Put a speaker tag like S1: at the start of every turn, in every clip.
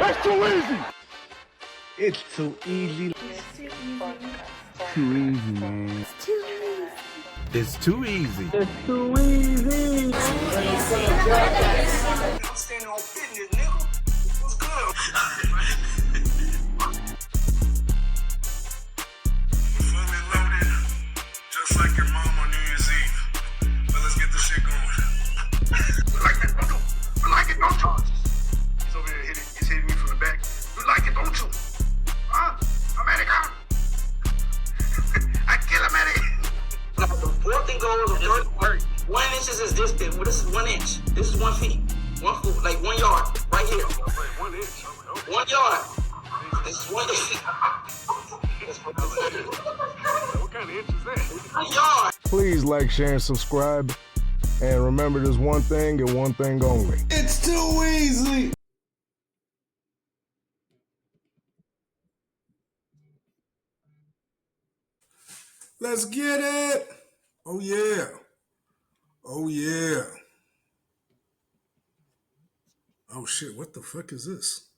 S1: That's too easy.
S2: It's too easy.
S1: Too easy, man.
S2: It's too easy.
S1: It's too easy.
S3: I'm standing on business, nigga. What's good? Fully loaded, just like your mom on New Year's Eve. But let's get this shit going. You like that, don't you? You like it, don't you? He's over here he's hitting me from the back. You like it, don't you? Huh? American? I kill American. The fourth and goal of 1 inch is this big. Well, this is 1 inch. This is 1 feet. 1 foot, like 1 yard, right here. 1 inch. 1 yard. This is 1 inch. What kind of inch is that? 1 yard.
S1: Please like, share, and subscribe. And remember, there's one thing and one thing only.
S2: It's too easy. Let's get it. Oh, yeah. Oh, yeah. Oh, shit. What the fuck is this?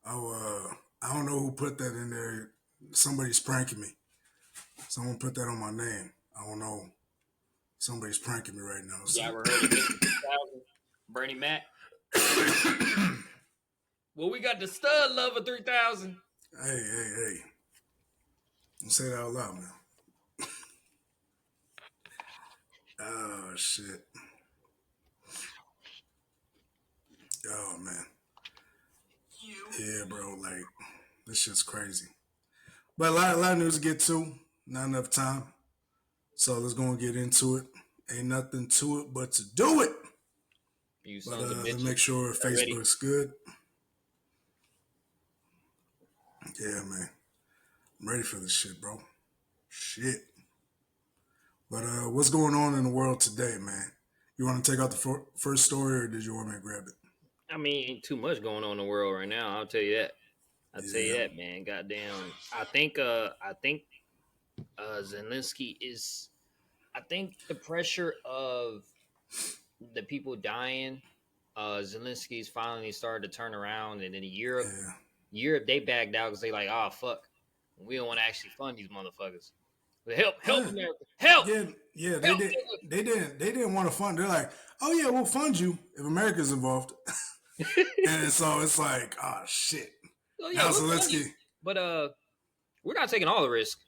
S2: Oh, I don't know who put that in there. Somebody's pranking me. Someone put that on my name. I don't know. Somebody's pranking me right now.
S4: Yeah, we heard it. Bernie Mac. Well, we got the stud lover 3000.
S2: Hey. Don't say that out loud, man. Oh, shit. Oh, man. Yeah, bro, like, this shit's crazy. But a lot of news to get to. Not enough time. So let's go and get into it. Ain't nothing to it but to do it.
S4: You
S2: But
S4: sons of
S2: let's
S4: bitches.
S2: make sure Facebook's good. Yeah, man. I'm ready for this shit, bro. Shit. But what's going on in the world today, man? You want to take out the first story, or did you want me to grab it?
S4: I mean, ain't too much going on in the world right now. I'll tell you that. Tell you that, man. Goddamn. I think Zelensky is. I think the pressure of the people dying. Zelensky's finally started to turn around, and then Europe, they bagged out because they like, oh fuck, we don't want to actually fund these motherfuckers. But help America, help.
S2: Yeah, they didn't want to fund. They're like, oh yeah, we'll fund you if America's involved. And so it's like, oh shit.
S4: Oh, yeah,
S2: now Zelensky,
S4: but we're not taking all the risk.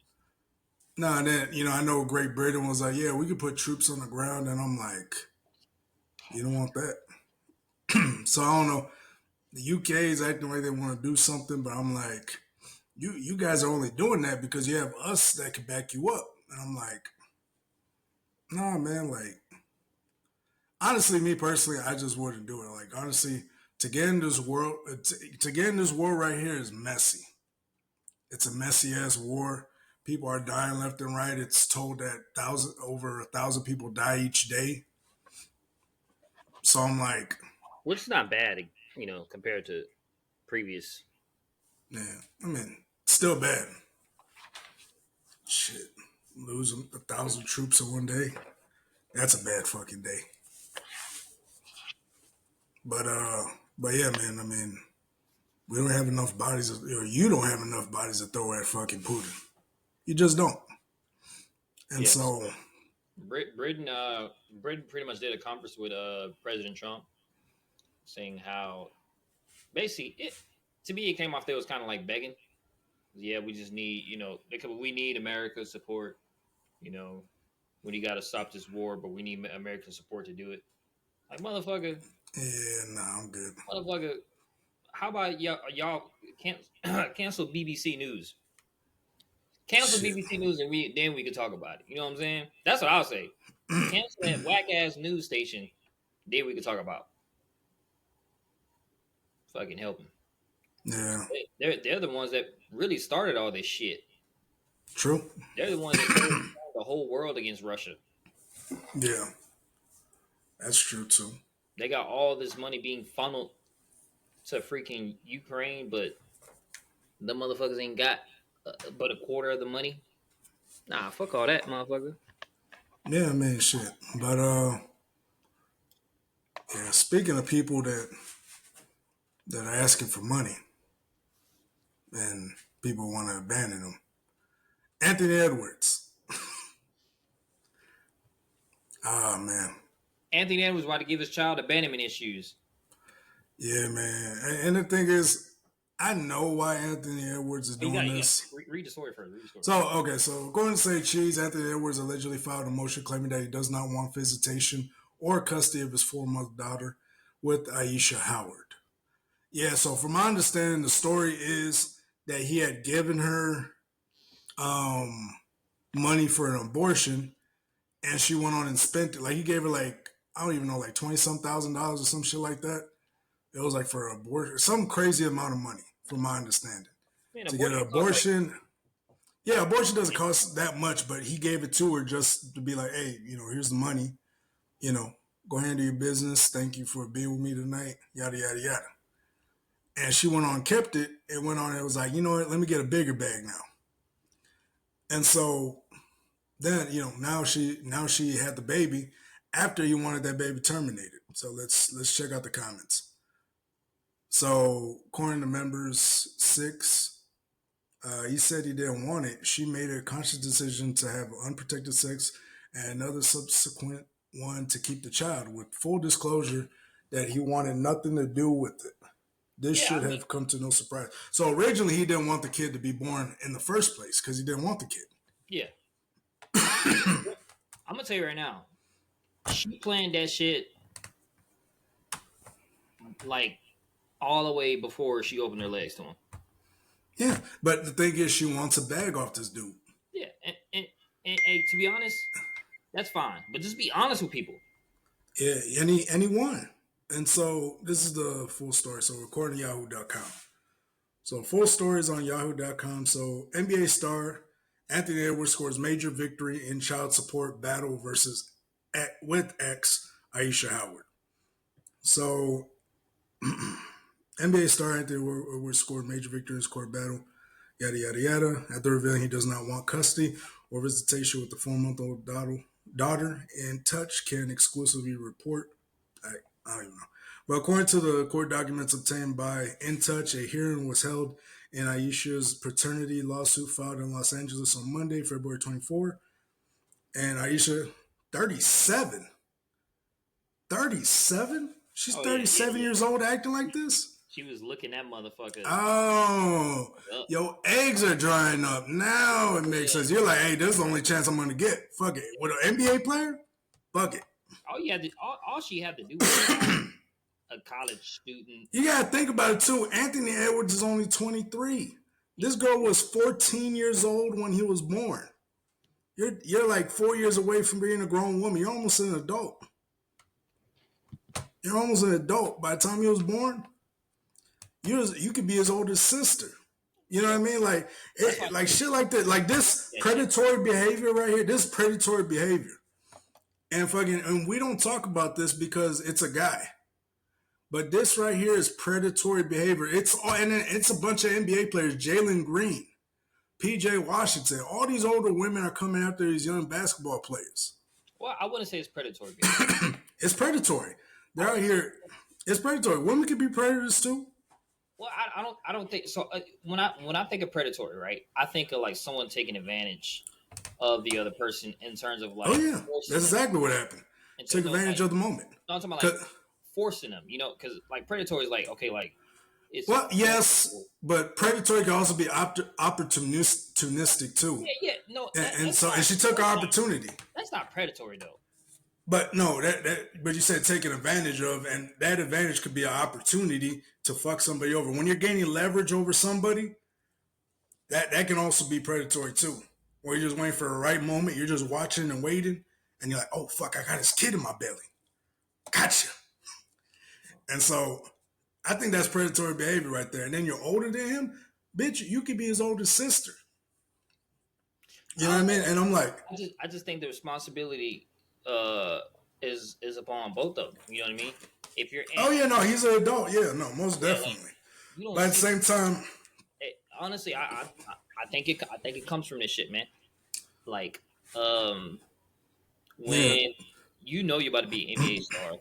S2: No, and then I know Great Britain was like, yeah, we could put troops on the ground, and I'm like, you don't want that. So I don't know. The UK is acting like they want to do something, but I'm like, you guys are only doing that because you have us that can back you up. And I'm like, nah, man, like, honestly, me personally, I just wouldn't do it. Like, honestly, to get in this world right here is messy. It's a messy ass war. People are dying left and right. It's told that over 1,000 people die each day. So I'm like,
S4: which is not bad, compared to previous.
S2: Yeah, I mean, still bad. Shit, losing 1,000 troops in one day. That's a bad fucking day. But yeah, man. I mean, we don't have enough bodies, or you don't have enough bodies to throw at fucking Putin. You just don't. And so,
S4: Britain pretty much did a conference with President Trump, saying how basically it came off there was kind of like begging. Yeah, we just need we need America's support. When you got to stop this war, but we need American support to do it. Like, motherfucker.
S2: Yeah, nah, I'm good.
S4: Motherfucker, how about y'all cancel BBC News? Cancel BBC News, and then we could talk about it. You know what I'm saying? That's what I'll say. Cancel that whack ass news station, then we could talk about it. Fucking help them.
S2: Yeah,
S4: they're the ones that really started all this shit.
S2: True.
S4: They're the ones that turned the whole world against Russia.
S2: Yeah, that's true too.
S4: They got all this money being funneled to freaking Ukraine, but the motherfuckers ain't got but a quarter of the money. Nah, fuck all that, motherfucker.
S2: Yeah, man, shit. But yeah, speaking of people that that are asking for money, and people want to abandon them. Anthony Edwards. Ah, man.
S4: Anthony Edwards was about to give his child abandonment issues.
S2: Yeah, man. And the thing is, I know why Anthony Edwards is doing this.
S4: Read the story first. Read the story.
S2: So according to Say Cheese, Anthony Edwards allegedly filed a motion claiming that he does not want visitation or custody of his 4-month daughter with Aisha Howard. Yeah, so from my understanding, the story is that he had given her money for an abortion, and she went on and spent it. Like, he gave her, like, I don't even know, like $20-some thousand or some shit like that. It was like for an abortion, some crazy amount of money, from my understanding. Man, to get an abortion. Yeah, abortion doesn't cost that much, but he gave it to her just to be like, hey, here's the money. Go handle your business. Thank you for being with me tonight. Yada, yada, yada. And she went on, kept it, and went on and was like, you know what, let me get a bigger bag now. And so then, now she had the baby after he wanted that baby terminated. So let's check out the comments. So according to members 6, he said he didn't want it. She made a conscious decision to have unprotected sex and another subsequent one to keep the child, with full disclosure that he wanted nothing to do with it. This should have come to no surprise. So originally he didn't want the kid to be born in the first place because he didn't want the kid.
S4: Yeah. I'm going to tell you right now, she planned that shit like all the way before she opened her legs to him.
S2: Yeah, but the thing is, she wants a bag off this dude.
S4: Yeah, and to be honest, that's fine. But just be honest with people.
S2: Yeah, and he won. And so this is the full story. So according to Yahoo.com. So full story is on Yahoo.com. So NBA star Anthony Edwards scores major victory in child support battle with ex Aisha Howard. So NBA star Anthony Edwards scored major victory in his court battle, yada, yada, yada. After revealing he does not want custody or visitation with the 4-month-old daughter, In Touch can exclusively report. I don't even know. But according to the court documents obtained by In Touch, a hearing was held in Aisha's paternity lawsuit filed in Los Angeles on Monday, February 24. And Aisha, 37? 37? She's 37 years old acting like this?
S4: She was looking at motherfucker.
S2: Oh, your eggs are drying up. Now it makes sense. You're like, hey, this is the only chance I'm going to get. Fuck it. With an NBA player? Fuck it.
S4: All she had to do was a college student.
S2: You got to think about it, too. Anthony Edwards is only 23. This girl was 14 years old when he was born. You're like 4 years away from being a grown woman. You're almost an adult. You're almost an adult. By the time he was born, you could be his older sister. You know what I mean? Like shit like that. Like this predatory behavior right here. This predatory behavior. And we don't talk about this because it's a guy. But this right here is predatory behavior. It's a bunch of NBA players. Jalen Green, PJ Washington. All these older women are coming after these young basketball players.
S4: Well, I wouldn't say it's predatory behavior.
S2: It's predatory. They're out here. It's predatory. Women can be predators too.
S4: Well, I don't think so. When I think of predatory, right? I think of like someone taking advantage of the other person in terms of like.
S2: Oh yeah, that's exactly what happened. Take advantage of the moment.
S4: No, I'm talking about like forcing them. Because like predatory is like okay, like.
S2: Yes, but predatory can also be opportunistic too.
S4: Yeah, no.
S2: And she took her opportunity.
S4: That's not predatory though.
S2: But no, but you said taking advantage of, and that advantage could be an opportunity to fuck somebody over. When you're gaining leverage over somebody, that can also be predatory too. Where you're just waiting for the right moment, you're just watching and waiting, and you're like, oh fuck, I got this kid in my belly. Gotcha. And so I think that's predatory behavior right there. And then you're older than him, bitch, you could be his older sister. You know what I mean? And I'm like,
S4: I just think the responsibility is upon both of them. You know what I mean? If you're
S2: he's an adult. Yeah, no, most definitely. But at the same time,
S4: honestly, I think it comes from this shit, man. Like, when you're about to be an NBA star,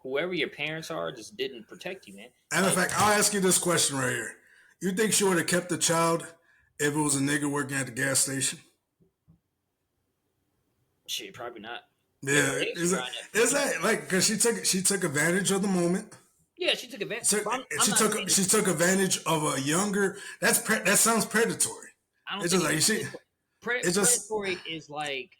S4: whoever your parents are just didn't protect you, man.
S2: And in
S4: Like,
S2: fact, I'll ask you this question right here. You think she would have kept the child if it was a nigga working at the gas station?
S4: shit, probably not. At
S2: Yeah,
S4: her age,
S2: is
S4: she
S2: that,
S4: trying to-
S2: is that like because she took advantage of the moment?
S4: Yeah, she took advantage.
S2: So,
S4: But I'm
S2: she
S4: not
S2: took
S4: saying
S2: she took advantage of a younger. That sounds predatory.
S4: I don't
S2: It's
S4: think
S2: just like she. It's just
S4: predatory is like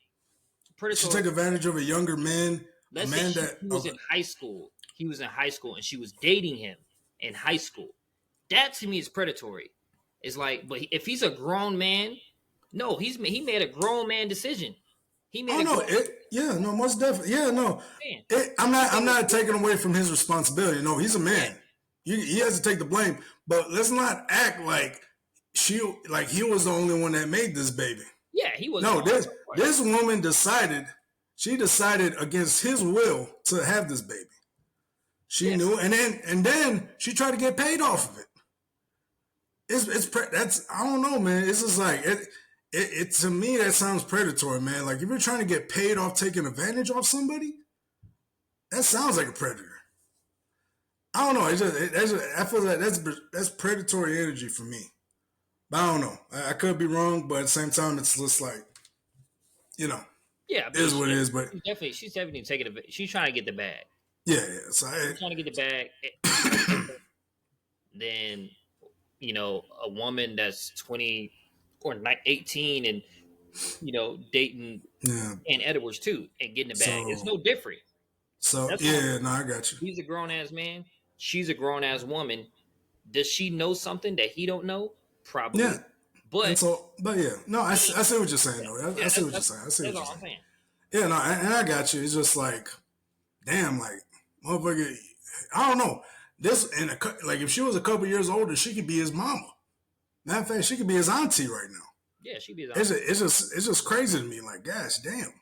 S2: she
S4: predatory.
S2: took advantage of a younger man, a
S4: Let's say
S2: man that
S4: he was in high school. He was in high school and she was dating him in high school. That to me is predatory. It's like, but if he's a grown man, no, he made a grown man decision. He made
S2: oh
S4: a
S2: no,
S4: grown
S2: no, most definitely, yeah, no.
S4: man.
S2: I'm not taking away from his responsibility. No, he's a man. He has to take the blame. But let's not act like he was the only one that made this baby.
S4: Yeah, he was.
S2: No, this woman decided. She decided against his will to have this baby. She knew, and then she tried to get paid off of it. That's I don't know, man. It's just like it to me that sounds predatory, man. Like if you're trying to get paid off taking advantage of somebody, that sounds like a predator. I don't know. I feel like that's predatory energy for me. But I don't know. I could be wrong, but at the same time, it's just like,
S4: yeah,
S2: it is what it is. But
S4: she's definitely taking it. She's trying to get the bag.
S2: Yeah. So
S4: she's trying to get the bag. Then, a woman that's 20 or 18 and dating and Edwards too and getting the bag. It's no different.
S2: So I got you.
S4: He's a grown ass man. She's a grown ass woman. Does she know something that he don't know? Probably.
S2: Yeah.
S4: But
S2: yeah. No, I see what you're saying though. I see what you're saying. I see what you're saying. Yeah, no, and I got you. It's just like, damn, like, motherfucker, I don't know. Like if she was a couple years older, she could be his mama. Matter of fact, she could be his auntie right now.
S4: Yeah, she'd be his auntie.
S2: It's just crazy to me. Like, gosh, damn.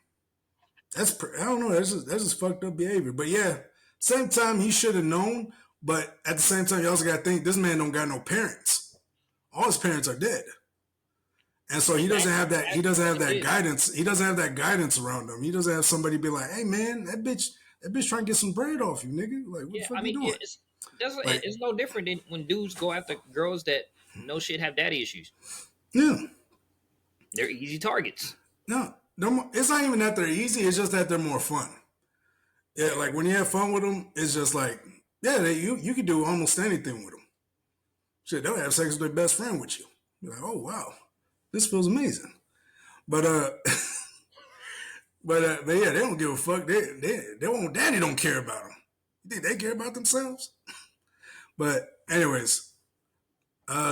S2: I don't know. That's just fucked up behavior. But yeah, same time he should have known. But at the same time, you also got to think this man don't got no parents. All his parents are dead, and so he doesn't have that. He doesn't have that guidance. He doesn't have that guidance around him. He doesn't have somebody be like, "Hey, man, that bitch trying to get some bread off you, nigga." Like, what the fuck you doing?
S4: It's no different than when dudes go after girls that no shit have daddy issues.
S2: Yeah,
S4: they're easy targets.
S2: No, it's not even that they're easy. It's just that they're more fun. Yeah, like when you have fun with them, it's just like, yeah, you can do almost anything with them. Shit, they'll have sex with their best friend with you. You're like, oh wow, this feels amazing. But yeah, they don't give a fuck. They won't. Daddy don't care about them. You think they care about themselves? But anyways,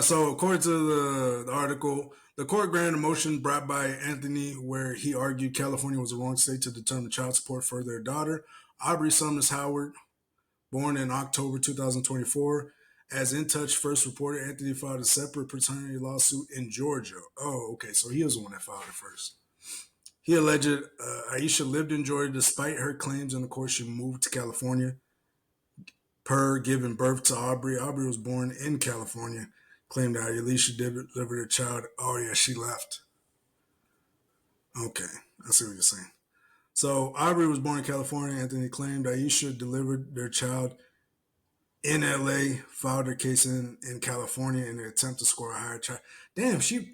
S2: so according to the article, the court granted a motion brought by Anthony where he argued California was the wrong state to determine child support for their daughter, Aubrey Summers Howard, born in October 2024. As In Touch first reported, Anthony filed a separate paternity lawsuit in Georgia. Oh, okay, so he was the one that filed it first. He alleged Aisha lived in Georgia despite her claims in the court she moved to California. Per giving birth to Aubrey. Aubrey was born in California. Claimed that Aisha delivered her child. Oh, yeah, she left. Okay, I see what you're saying. So Aubrey was born in California. Anthony claimed Aisha delivered their child in LA, filed her case in California in an attempt to score a higher child. Damn, she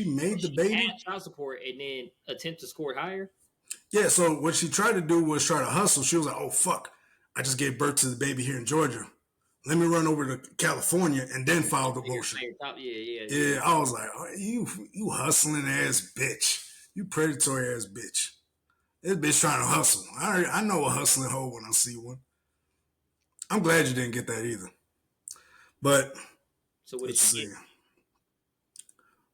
S2: made the baby.
S4: Had child support and then attempt to score it higher?
S2: Yeah, so what she tried to do was try to hustle. She was like, oh, fuck. I just gave birth to the baby here in Georgia. Let me run over to California and then file the motion. Yeah, I was like, oh, you hustling ass bitch. You predatory ass bitch. This bitch trying to hustle. I know a hustling hoe when I see one. I'm glad you didn't get that either. But
S4: so what did she get?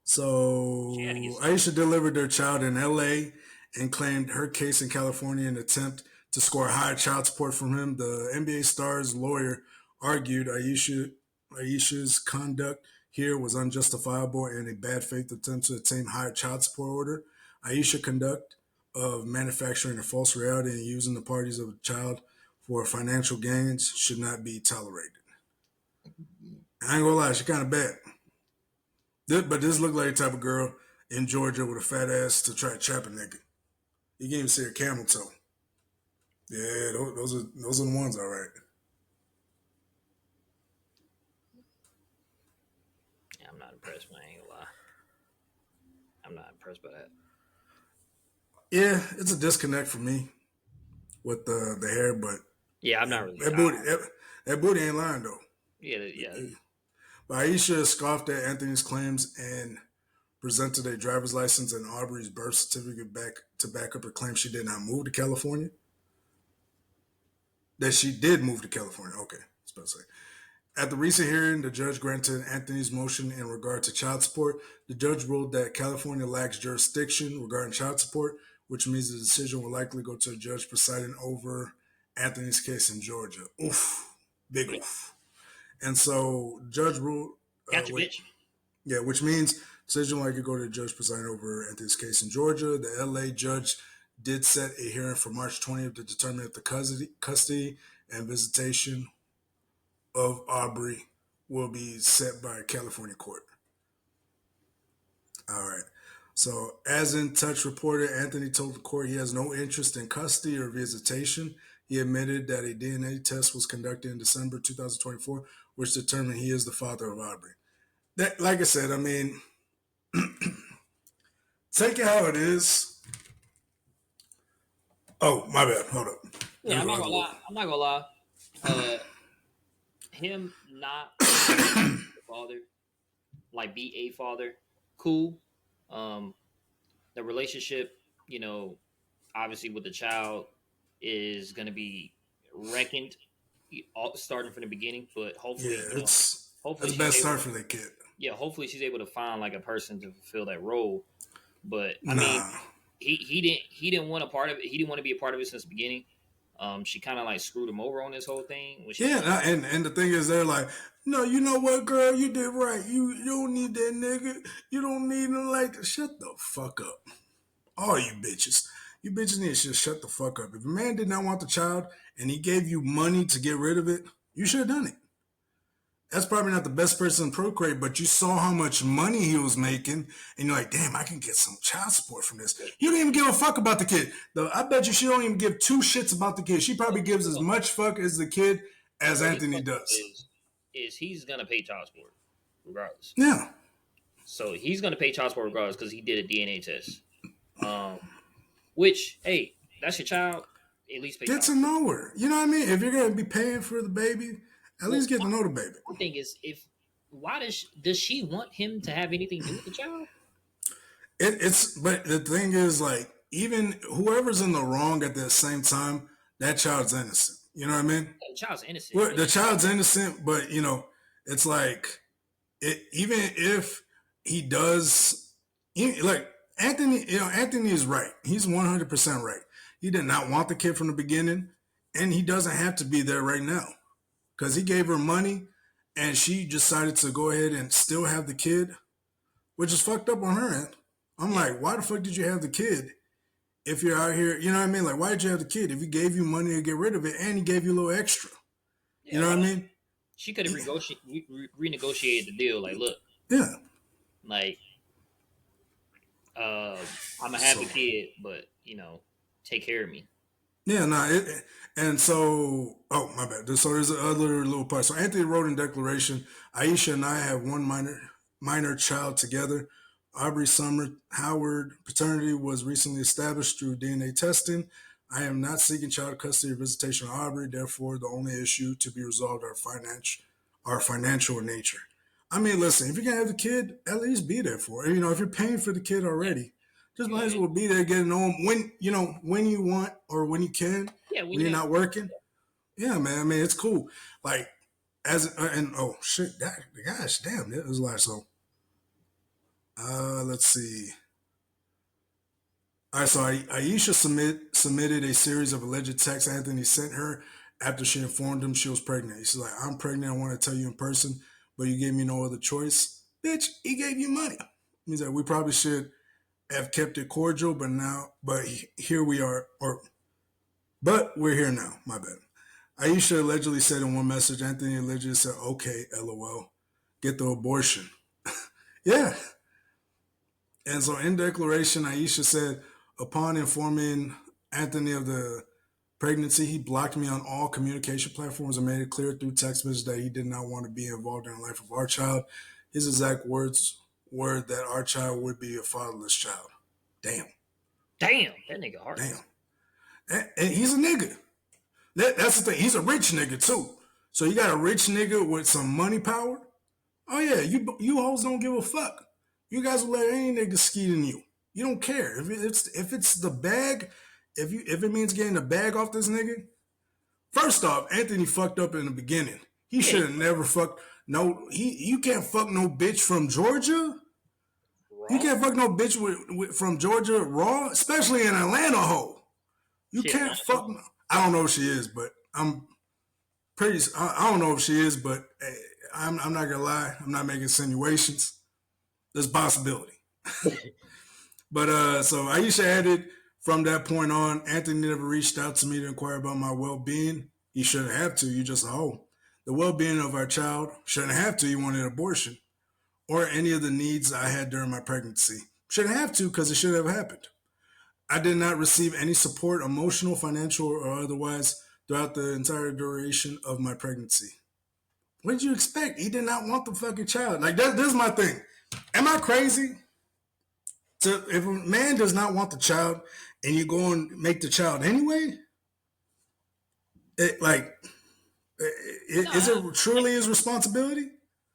S2: So Aisha delivered their child in LA and claimed her case in California in an attempt to score higher child support from him. The NBA star's lawyer argued Aisha's conduct here was unjustifiable and a bad faith attempt to obtain higher child support order. Aisha's conduct of manufacturing a false reality and using the parties of a child for financial gains should not be tolerated. I ain't gonna lie, she kind of bad. But this looked like the type of girl in Georgia with a fat ass to try to trap a nigga. You can't even see her camel toe. Yeah, those are the ones, all right.
S4: Yeah, I'm not impressed, man. I ain't gonna lie. I'm not impressed by that.
S2: Yeah, it's a disconnect for me with the hair, but
S4: Yeah, I'm
S2: yeah,
S4: not really.
S2: that booty that booty ain't lying though.
S4: Yeah, yeah.
S2: But Aisha scoffed at Anthony's claims and presented a driver's license and Aubrey's birth certificate back up her claim she did not move to California. That she did move to California. Okay, I was about to say. At the recent hearing, the judge granted Anthony's motion in regard to child support. The judge ruled that California lacks jurisdiction regarding child support, which means the decision will likely go to a judge presiding over Anthony's case in Georgia. Oof, big oof. And so, judge ruled,
S4: Gotcha,
S2: wait,
S4: bitch.
S2: yeah, which means decision will likely go to the judge presiding over Anthony's case in Georgia. The LA judge did set a hearing for March 20th to determine if the custody and visitation of Aubrey will be set by a California court. All right. So, as In Touch reported, Anthony told the court he has no interest in custody or visitation. He admitted that a DNA test was conducted in December 2024, which determined he is the father of Aubrey. That, like I said, I mean, take it how it is. Oh, my bad. Hold up.
S4: Yeah, I'm not gonna lie. I'm not gonna lie. Him not the father, like be a father, cool. Um, the relationship, you know, obviously with the child is gonna be reckoned starting from the beginning. But
S2: Yeah,
S4: hopefully, hopefully
S2: it's the
S4: she's
S2: best
S4: able.
S2: start for that kid.
S4: Yeah, hopefully she's able to find like a person to fulfill that role. But I mean,
S2: Nah.
S4: he didn't want a part of it. He didn't want to be a part of it since the beginning. She kind of like screwed him over on this whole thing when she told him.
S2: Yeah, and the thing is, they're like, no, you know what, girl, you did right. You don't need that nigga. You don't need him like that. Shut the fuck up, all you bitches. You bitches need to just shut the fuck up. If a man did not want the child and he gave you money to get rid of it, you should have done it. That's probably not the best person to procreate, but you saw how much money he was making, and you're like, damn, I can get some child support from this. You don't even give a fuck about the kid. Though I bet you she don't even give two shits about the kid. She probably gives as much fuck as the kid as
S4: What he
S2: Anthony
S4: told
S2: does.
S4: is he's gonna pay child support regardless.
S2: Yeah.
S4: So he's gonna pay child support regardless because he did a DNA test. Which hey, that's your child. At least pay
S2: Get
S4: child
S2: to
S4: support.
S2: know her. You know what I mean? If you're gonna be paying for the baby, at
S4: Well,
S2: least get to know the baby.
S4: one thing is if why does she want him to have anything to do with the child?
S2: But the thing is, like, even whoever's in the wrong at the same time, that child's innocent. You know what I mean?
S4: Yeah, the child's innocent.
S2: Well, the child's innocent, but it's like even if he does, like Anthony, Anthony is right. He's 100% right. He did not want the kid from the beginning, and he doesn't have to be there right now because he gave her money, and she decided to go ahead and still have the kid, which is fucked up on her end. I'm like, why the fuck did you have the kid if you're out here? You know what I mean? Like, why did you have the kid if he gave you money to get rid of it and he gave you a little extra?
S4: Yeah,
S2: You know what I mean?
S4: She could have renegotiated the deal. Like, look,
S2: Yeah.
S4: like, I'm gonna have the kid, but take care of me.
S2: Yeah, no, and so, oh, my bad. So there's another little part. So Anthony wrote in declaration, Aisha and I have one minor child together. Aubrey Summer Howard paternity was recently established through DNA testing. I am not seeking child custody or visitation of Aubrey. Therefore, the only issue to be resolved are financial in nature. I mean, listen, if you're gonna have the kid, at least be there for it. If you're paying for the kid already, just might as well be there, getting home when you want or when you can.
S4: Yeah,
S2: when you're not working. Yeah, man. I mean, it's cool. Like oh shit, gosh, damn, it was like so. Let's see. All right, so Aisha submitted a series of alleged texts Anthony sent her after she informed him she was pregnant. She's like, I'm pregnant. I want to tell you in person, but you gave me no other choice. Bitch, he gave you money. He's like, we probably should have kept it cordial, but here we are. But we're here now. My bad. Aisha allegedly said in one message, Anthony allegedly said, okay, LOL. Get the abortion. Yeah. And so in declaration, Aisha said, upon informing Anthony of the pregnancy. He blocked me on all communication platforms and made it clear through text message that he did not want to be involved in the life of our child. His exact words were that our child would be a fatherless child. Damn.
S4: Damn, that nigga hard.
S2: Damn. And he's a nigga. That's the thing. He's a rich nigga too. So you got a rich nigga with some money power. Oh yeah, you hoes don't give a fuck. You guys will let any nigga skeet in you. You don't care if it's the bag. If it means getting the bag off this nigga. First off, Anthony fucked up in the beginning. He should have never fucked. No, you can't fuck no bitch from Georgia. Raw? You can't fuck no bitch from Georgia raw, especially in Atlanta, hoe. You can't fuck. I don't know if she is, but I'm pretty. I don't know if she is, but hey, I'm not gonna lie. I'm not making insinuations. There's a possibility. But so Aisha added, from that point on, Anthony never reached out to me to inquire about my well-being. He shouldn't have to. You just a hoe. The well-being of our child shouldn't have to. You wanted an abortion or any of the needs I had during my pregnancy. Shouldn't have to because it should have happened. I did not receive any support, emotional, financial, or otherwise, throughout the entire duration of my pregnancy. What did you expect? He did not want the fucking child. Like, this is my thing. Am I crazy? If a man does not want the child and you go and make the child anyway, is it truly his responsibility?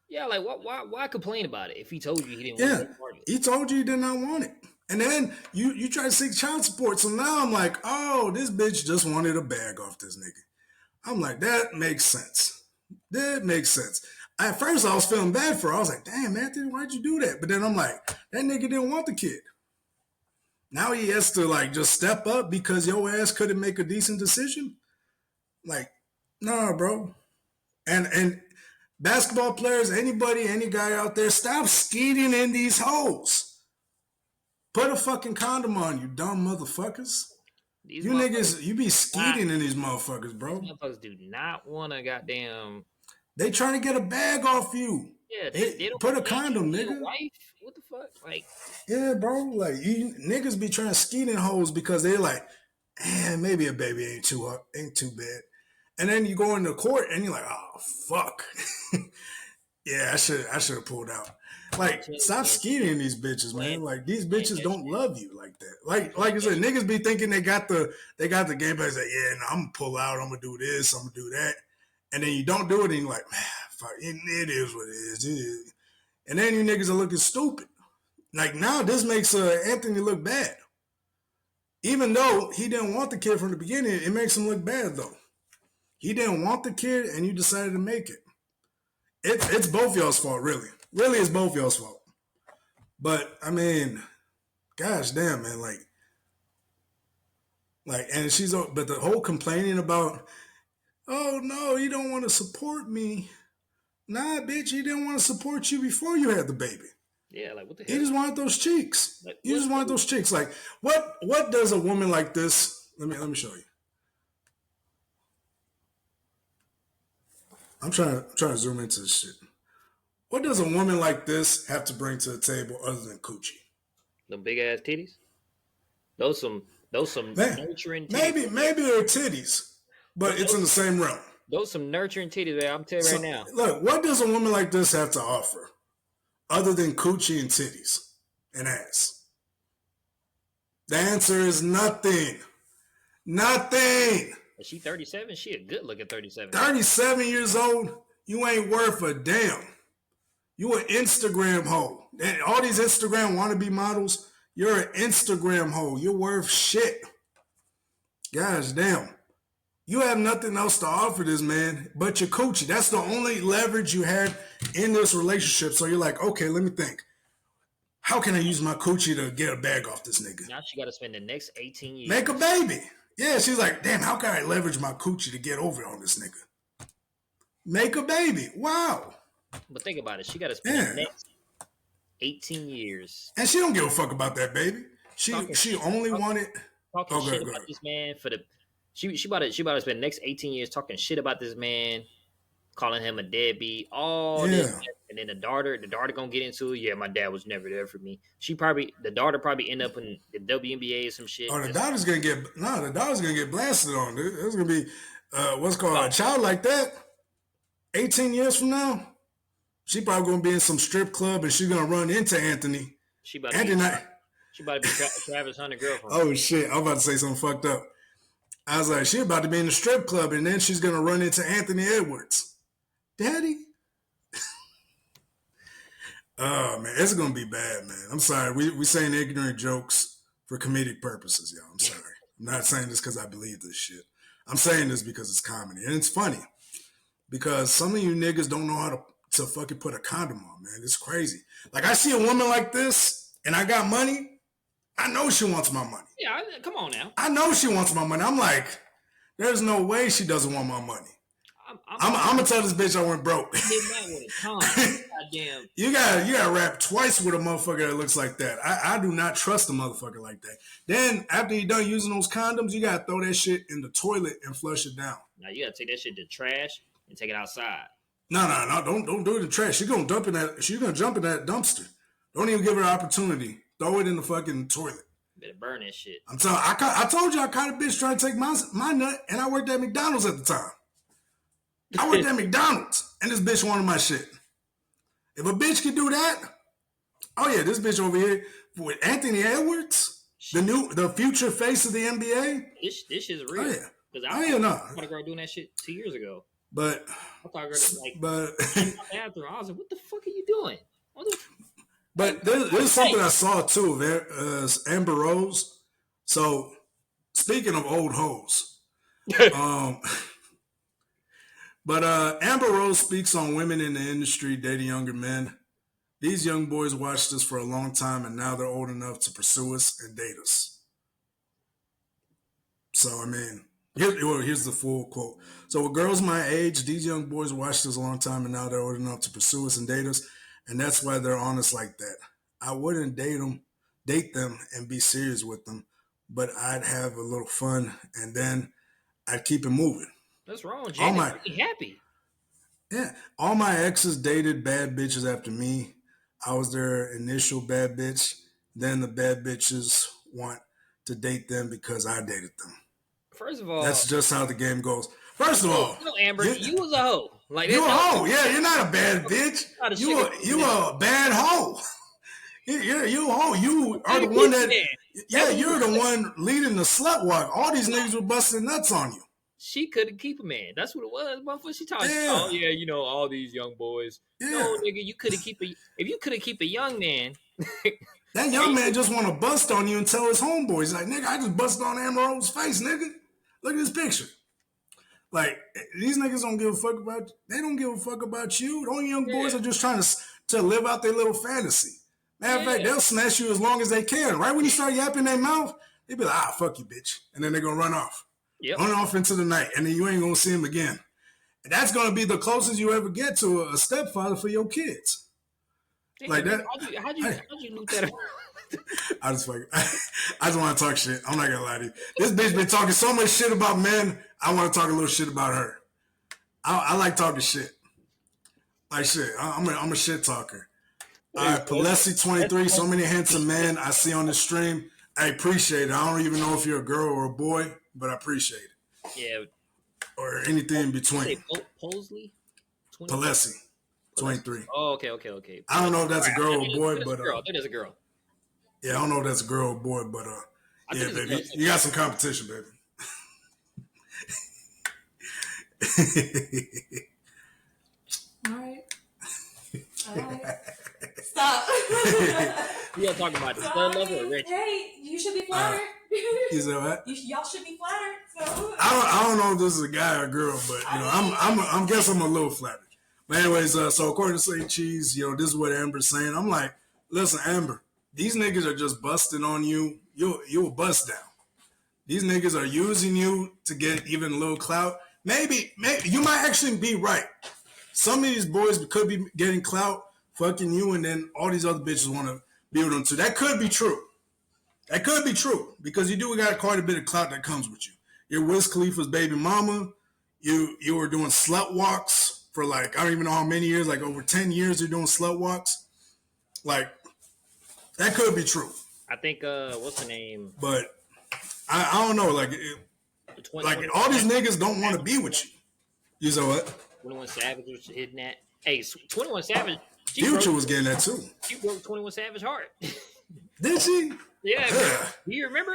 S4: Yeah, like why complain about it if he told you he didn't want it?
S2: He told you he did not want it. And then you try to seek child support. So now I'm like, oh, this bitch just wanted a bag off this nigga. I'm like, that makes sense. That makes sense. At first, I was feeling bad for her. I was like, damn, Anthony, why'd you do that? But then I'm like, that nigga didn't want the kid. Now he has to, like, just step up because your ass couldn't make a decent decision? Like, nah, bro. And basketball players, anybody, any guy out there, stop skeeting in these holes. Put a fucking condom on, you dumb motherfuckers. You niggas, you be skeeting in these motherfuckers, bro.
S4: These motherfuckers do not want to goddamn...
S2: They trying to get a bag off you.
S4: Yeah, they don't
S2: put a condom, nigga.
S4: Wife? What the fuck? Like,
S2: yeah, bro. Like, you niggas be trying to skeet in hoes because they're like, maybe a baby ain't too bad. And then you go into court and you're like, oh fuck. Yeah, I should have pulled out. Like, stop skeeting in these bitches, man. Like, these bitches don't love you like that. Like I said, niggas be thinking they got the game plan. Like, yeah, no, I'm gonna pull out. I'm gonna do this. I'm gonna do that. And then you don't do it, and you're like, man, fuck, it is what it is. It is. And then you niggas are looking stupid. Like, now this makes Anthony look bad. Even though he didn't want the kid from the beginning, it makes him look bad, though. He didn't want the kid, and you decided to make it. It's both y'all's fault, really. Really, it's both y'all's fault. But, I mean, gosh damn, man. But the whole complaining about, oh, no, you don't want to support me. Nah, bitch, he didn't want to support you before you had the baby.
S4: Yeah, like, what the hell?
S2: He just wanted those cheeks. Like, you just wanted those cheeks. Like, what does a woman like this... Let me show you. I'm trying to zoom into this shit. What does a woman like this have to bring to the table other than coochie?
S4: Them big ass titties? Those some nurturing titties.
S2: Maybe they're titties, but it's in the same realm.
S4: Those some nurturing titties, man. I'm telling you right now.
S2: Look, what does a woman like this have to offer other than coochie and titties and ass? The answer is nothing. Nothing.
S4: Is she 37? She a good looking 37.
S2: 37 years old, you ain't worth a damn. You an Instagram hoe. All these Instagram wannabe models, you're an Instagram hoe. You're worth shit. Gosh damn. You have nothing else to offer this man but your coochie. That's the only leverage you had in this relationship. So you're like, okay, let me think. How can I use my coochie to get a bag off this nigga?
S4: Now she got to spend the next 18 years.
S2: Make a baby. Yeah, she's like, damn, how can I leverage my coochie to get over on this nigga? Make a baby. Wow.
S4: But think about it. She got to spend the next 18 years.
S2: And she don't give a fuck about that baby. She only wanted...
S4: Talking shit about this man for the... She about to spend the next 18 years talking shit about this man, calling him a deadbeat, all this And then the daughter gonna get into it. Yeah, my dad was never there for me. The daughter probably end up in the WNBA or some shit.
S2: Oh, the daughter's gonna get blasted on. There's gonna be what's called a child like that. 18 years from now, she probably gonna be in some strip club and she's gonna run into Anthony.
S4: She about to be Travis Hunter girlfriend.
S2: Oh shit! I'm about to say something fucked up. I was like, she about to be in the strip club and then she's gonna run into Anthony Edwards. Daddy. Oh man, it's gonna be bad, man. I'm sorry. We saying ignorant jokes for comedic purposes, y'all. I'm sorry. I'm not saying this because I believe this shit. I'm saying this because it's comedy and it's funny. Because some of you niggas don't know how to fucking put a condom on, man. It's crazy. Like I see a woman like this and I got money. I know she wants my money.
S4: Yeah, come on now.
S2: I know she wants my money. I'm like, there's no way she doesn't want my money. I'm gonna tell this bitch I went broke.
S4: Goddamn.
S2: You gotta rap twice with a motherfucker that looks like that. I do not trust a motherfucker like that. Then after you're done using those condoms, you gotta throw that shit in the toilet and flush it down.
S4: Now you gotta take that shit to trash and take it outside.
S2: No, don't do it in the trash. She's gonna jump in that dumpster. Don't even give her an opportunity. Throw it in the fucking toilet.
S4: Better burn that shit.
S2: I'm telling you, I told you I caught a bitch trying to take my nut, and I worked at McDonald's at the time. I worked at McDonald's, and this bitch wanted my shit. If a bitch can do that, oh yeah, this bitch over here with Anthony Edwards, the future face of the NBA.
S4: This shit's real.
S2: Oh yeah.
S4: Because I had a girl doing that shit 2 years ago.
S2: But
S4: I thought girl in my bathroom. I was like, "What the fuck are you doing?"
S2: But there's something I saw too of Amber Rose. So speaking of old hoes, but Amber Rose speaks on women in the industry dating younger men. These young boys watched us for a long time, and now they're old enough to pursue us and date us. So I mean, here's the full quote. So with girls my age, these young boys watched us a long time, and now they're old enough to pursue us and date us. And that's why they're honest like that. I wouldn't date them and be serious with them, but I'd have a little fun and then I'd keep it moving.
S4: That's wrong, Jay. Be happy.
S2: Yeah. All my exes dated bad bitches after me. I was their initial bad bitch. Then the bad bitches want to date them because I dated them.
S4: First of all,
S2: that's just how the game goes. First of all,
S4: no, Amber, you was a hoe. Like
S2: you a hoe, yeah. You're not a bad bitch. You a bad hoe. You a hoe. You are the one that. Yeah, you're the one leading the slut walk. All these niggas were busting nuts on you.
S4: She couldn't keep a man. That's what it was. Motherfucker, she talking.
S2: Yeah.
S4: Oh yeah, you know all these young boys. Yeah. No, nigga, you couldn't keep a. If you couldn't keep a young man.
S2: That young man just want to bust on you and tell his homeboys, like, nigga, I just busted on Amber Rose's face, nigga. Look at this picture. Like, these niggas don't give a fuck about you. They don't give a fuck about you. The only young boys are just trying to live out their little fantasy. Matter of fact, they'll smash you as long as they can. Right when you start yapping their mouth, they be like, fuck you, bitch. And then they're going to run off. Yep. Run off into the night. And then you ain't going to see them again. And that's going to be the closest you ever get to a stepfather for your kids.
S4: Damn,
S2: like that.
S4: How'd you loot that up?
S2: I just want to talk shit. I'm not gonna lie to you. This bitch been talking so much shit about men. I want to talk a little shit about her. I like talking shit. Like shit. I'm a shit talker. All right, Palesi 23. So many handsome men I see on the stream. I appreciate it. I don't even know if you're a girl or a boy, but I appreciate it.
S4: Yeah.
S2: Or anything in between.
S4: Posley.
S2: Palesi 23.
S4: Oh, okay.
S2: I don't know if that's a girl or a boy, but
S4: I think there's a girl.
S2: Yeah, I don't know if that's a girl or boy, but yeah, baby, you got some competition, baby.
S5: All right. Stop.
S4: We are talking about the stud lover or Reggie.
S5: Hey, you should be flattered.
S2: You said what?
S5: Y'all should be flattered. So.
S2: I don't know if this is a guy or a girl, but you know, I'm guess I'm a little flattered. But anyways, so according to Say Cheese, you know, this is what Amber's saying. I'm like, listen, Amber. These niggas are just busting on you. You'll bust down. These niggas are using you to get even a little clout. Maybe you might actually be right. Some of these boys could be getting clout, fucking you, and then all these other bitches want to be with them too. That could be true. That could be true because you do got quite a bit of clout that comes with you. You're Wiz Khalifa's baby mama. You were doing slut walks for like, I don't even know how many years, like over 10 years they're doing slut walks. Like, that could be true.
S4: I think what's the name?
S2: But I don't know. Like, all these niggas don't want to be with you. You know what?
S4: 21 Savage was hitting that. Hey, 21 Savage.
S2: Future was getting that too.
S4: She broke 21 Savage heart.
S2: Did she?
S4: Yeah. Do you remember?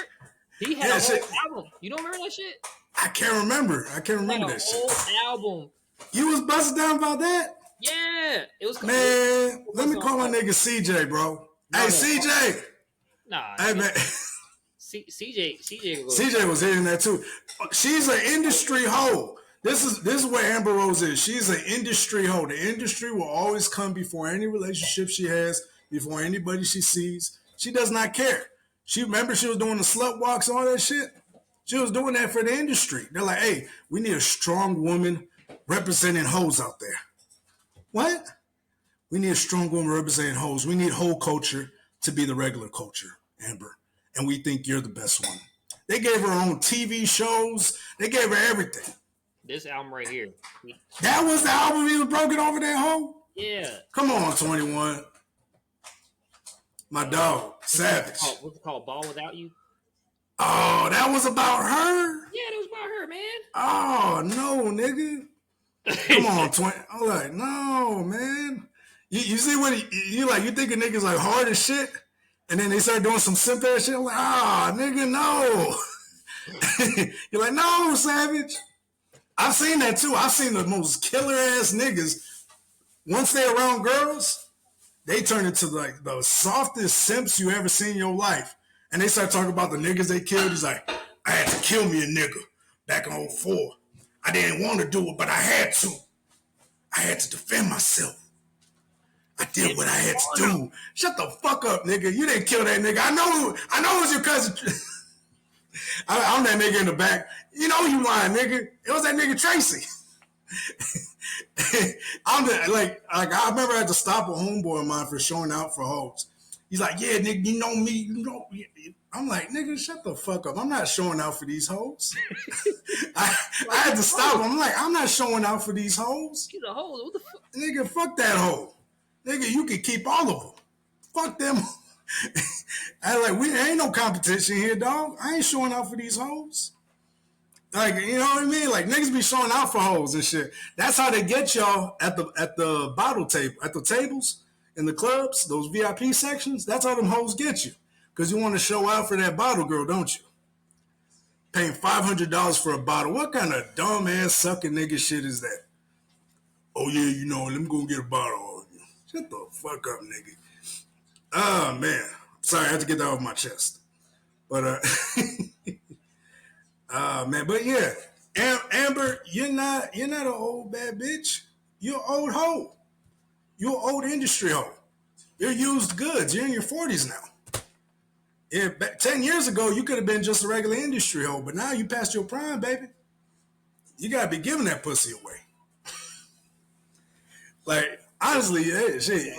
S4: He had a whole album. You don't remember that shit?
S2: I can't remember. that shit.
S4: Whole album.
S2: You was busting down about that?
S4: Yeah. It was.
S2: Man, let me call my nigga CJ, bro. Hey, CJ.
S4: Nah.
S2: Hey, man.
S4: CJ
S2: was hitting that too. She's an industry hoe. This is what Amber Rose is. She's an industry hoe. The industry will always come before any relationship she has, before anybody she sees. She does not care. Remember she was doing the slut walks and all that shit? She was doing that for the industry. They're like, hey, we need a strong woman representing hoes out there. What? We need a strong woman representing hoes. We need hoe culture to be the regular culture, Amber. And we think you're the best one. They gave her own TV shows. They gave her everything.
S4: This album right here.
S2: That was the album he was broken over that hoe?
S4: Yeah.
S2: Come on, 21. My dog, Savage.
S4: What's it called? Ball Without You?
S2: Oh, that was about her?
S4: Yeah, that was about her, man.
S2: Oh, no, nigga. Come on, 20. I'm like, no, man. You see what you think a nigga's like hard as shit? And then they start doing some simple ass shit. I'm like, nigga, no. You're like, no, Savage. I've seen that too. I've seen the most killer ass niggas. Once they're around girls, they turn into like the softest simps you ever seen in your life. And they start talking about the niggas they killed. He's like, I had to kill me a nigga back in 04. I didn't want to do it, but I had to. I had to defend myself. I did what I had to do. Shut the fuck up, nigga. You didn't kill that nigga. I know it was your cousin. I'm that nigga in the back. You know you lying, nigga. It was that nigga Tracy. I remember I had to stop a homeboy of mine for showing out for hoes. He's like, yeah, nigga, you know me. You know. I'm like, nigga, shut the fuck up. I'm not showing out for these hoes. I had to stop him. I'm like, I'm not showing out for these hoes.
S4: She's a hoe. What the fuck?
S2: Nigga, fuck that hoe. Nigga, you can keep all of them. Fuck them. I was like, we ain't no competition here, dog. I ain't showing out for these hoes. Like, you know what I mean? Like, niggas be showing out for hoes and shit. That's how they get y'all at the bottle table, at the tables in the clubs, those VIP sections. That's how them hoes get you. Because you want to show out for that bottle girl, don't you? Paying $500 for a bottle. What kind of dumb ass sucking nigga shit is that? Oh yeah, you know, let me go get a bottle. Shut the fuck up, nigga. Oh man. Sorry, I had to get that off my chest. But man, but yeah. Amber, you're not an old bad bitch. You're an old hoe. You're an old industry hoe. You're used goods. You're in your 40s now. Yeah, 10 years ago, you could have been just a regular industry hoe, but now you passed your prime, baby. You gotta be giving that pussy away. Like, honestly, hey, shit,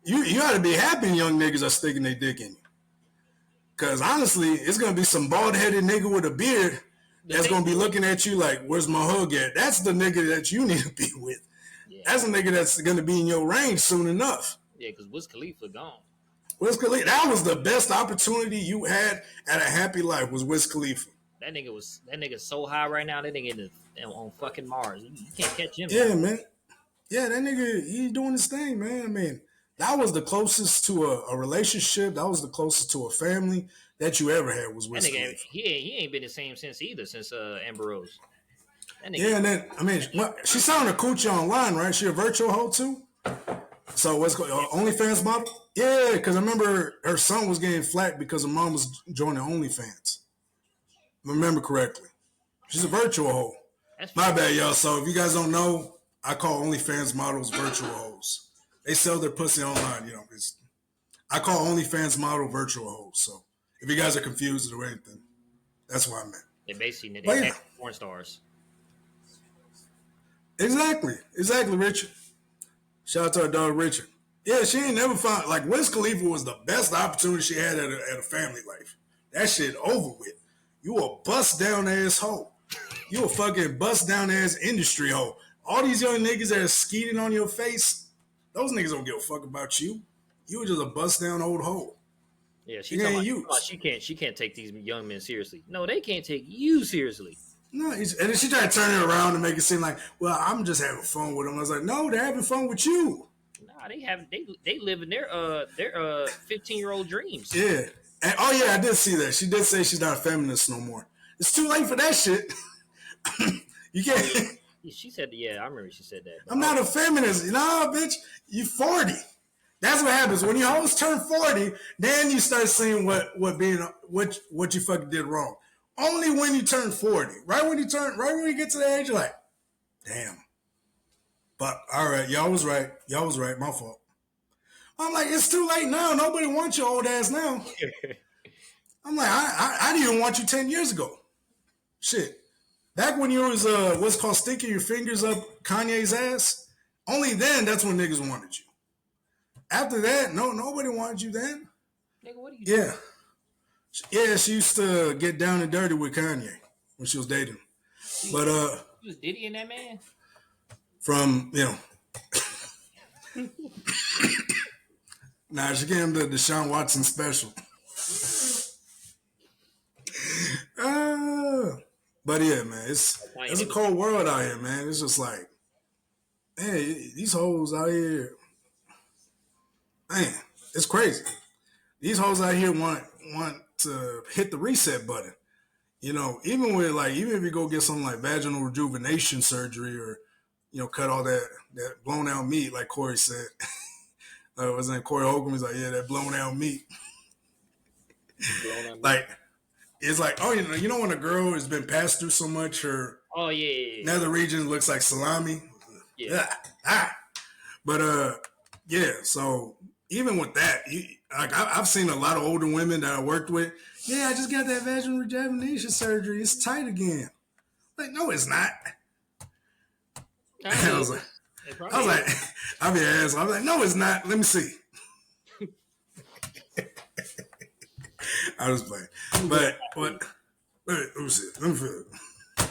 S2: you gotta be happy young niggas are sticking their dick in you. Cause honestly, it's gonna be some bald-headed nigga with a beard that's gonna be looking at you like, where's my hug at? That's the nigga that you need to be with. Yeah. That's a nigga that's gonna be in your range soon enough.
S4: Yeah, because Wiz Khalifa gone.
S2: Wiz Khalifa, that was the best opportunity you had at a happy life was Wiz Khalifa.
S4: That nigga's so high right now, that nigga on fucking Mars. You can't catch him.
S2: Yeah, man. Yeah, that nigga, he's doing his thing, man. I mean, that was the closest to a relationship. That was the closest to a family that you ever had was Wiz Khalifa.
S4: He ain't been the same since Amber Rose.
S2: Yeah, and then, I mean, she selling a coochie online, right? She a virtual hoe too? So what's called OnlyFans model? Yeah, because I remember her son was getting flack because her mom was joining OnlyFans. Remember correctly. She's a virtual hoe. My bad, y'all. So if you guys don't know, I call OnlyFans models virtual hoes. They sell their pussy online, you know. I call OnlyFans model virtual hoes. So if you guys are confused or anything, that's what I meant.
S4: They basically porn stars.
S2: Exactly, Richard. Shout out to our dog Richard. Yeah, she ain't never found like Wiz Khalifa was the best opportunity she had at a family life. That shit over with. You a bust down ass hoe. You a fucking bust down ass industry hoe. All these young niggas that are skeeting on your face, those niggas don't give a fuck about you. You were just a bust down old hoe.
S4: Yeah, she
S2: You
S4: talking
S2: ain't
S4: about
S2: used.
S4: she can't take these young men seriously. No, they can't take you seriously.
S2: No, and then she tried to turn it around and make it seem like, well, I'm just having fun with them. I was like, no, they're having fun with you.
S4: Nah, they live in their 15-year-old dreams.
S2: Yeah. And oh yeah, I did see that. She did say she's not a feminist no more. It's too late for that shit. You
S4: Oh
S2: can't.
S4: yeah, she said I remember she said that.
S2: I'm not a feminist. No, bitch. You 40. That's what happens when you always turn 40. Then you start seeing what you fucking did wrong. Only when you turn 40. Right when you get to that age, you're like, damn. But all right, y'all was right. My fault. I'm like, it's too late now. Nobody wants your old ass now. I'm like, I didn't even want you 10 years ago. Shit. Back when you was what's called sticking your fingers up Kanye's ass, only then that's when niggas wanted you. After that, nobody wanted you then.
S4: Nigga, what are you
S2: doing? Yeah, she used to get down and dirty with Kanye when she was dating. But
S4: she was Diddy and that man?
S2: From, nah, she gave him the Deshaun Watson special. But yeah, man, it's a cold world out here, man. It's just like, hey, these hoes out here, man, it's crazy. These hoes out here want to hit the reset button. Even if you go get something like vaginal rejuvenation surgery or, cut all that blown out meat, like Corey said. Wasn't it Corey Holcomb? He's like, yeah, that blown out meat. Like, it's like, oh, when a girl has been passed through so much, her nether region looks like salami.
S4: Yeah.
S2: But yeah. So even with that, I've seen a lot of older women that I worked with. Yeah, I just got that vaginal rejuvenation surgery. It's tight again. Like, no, it's not. I was like, I'll be an asshole. I was like, no, it's not. Let me see. I was playing. But let me see. Let me feel it.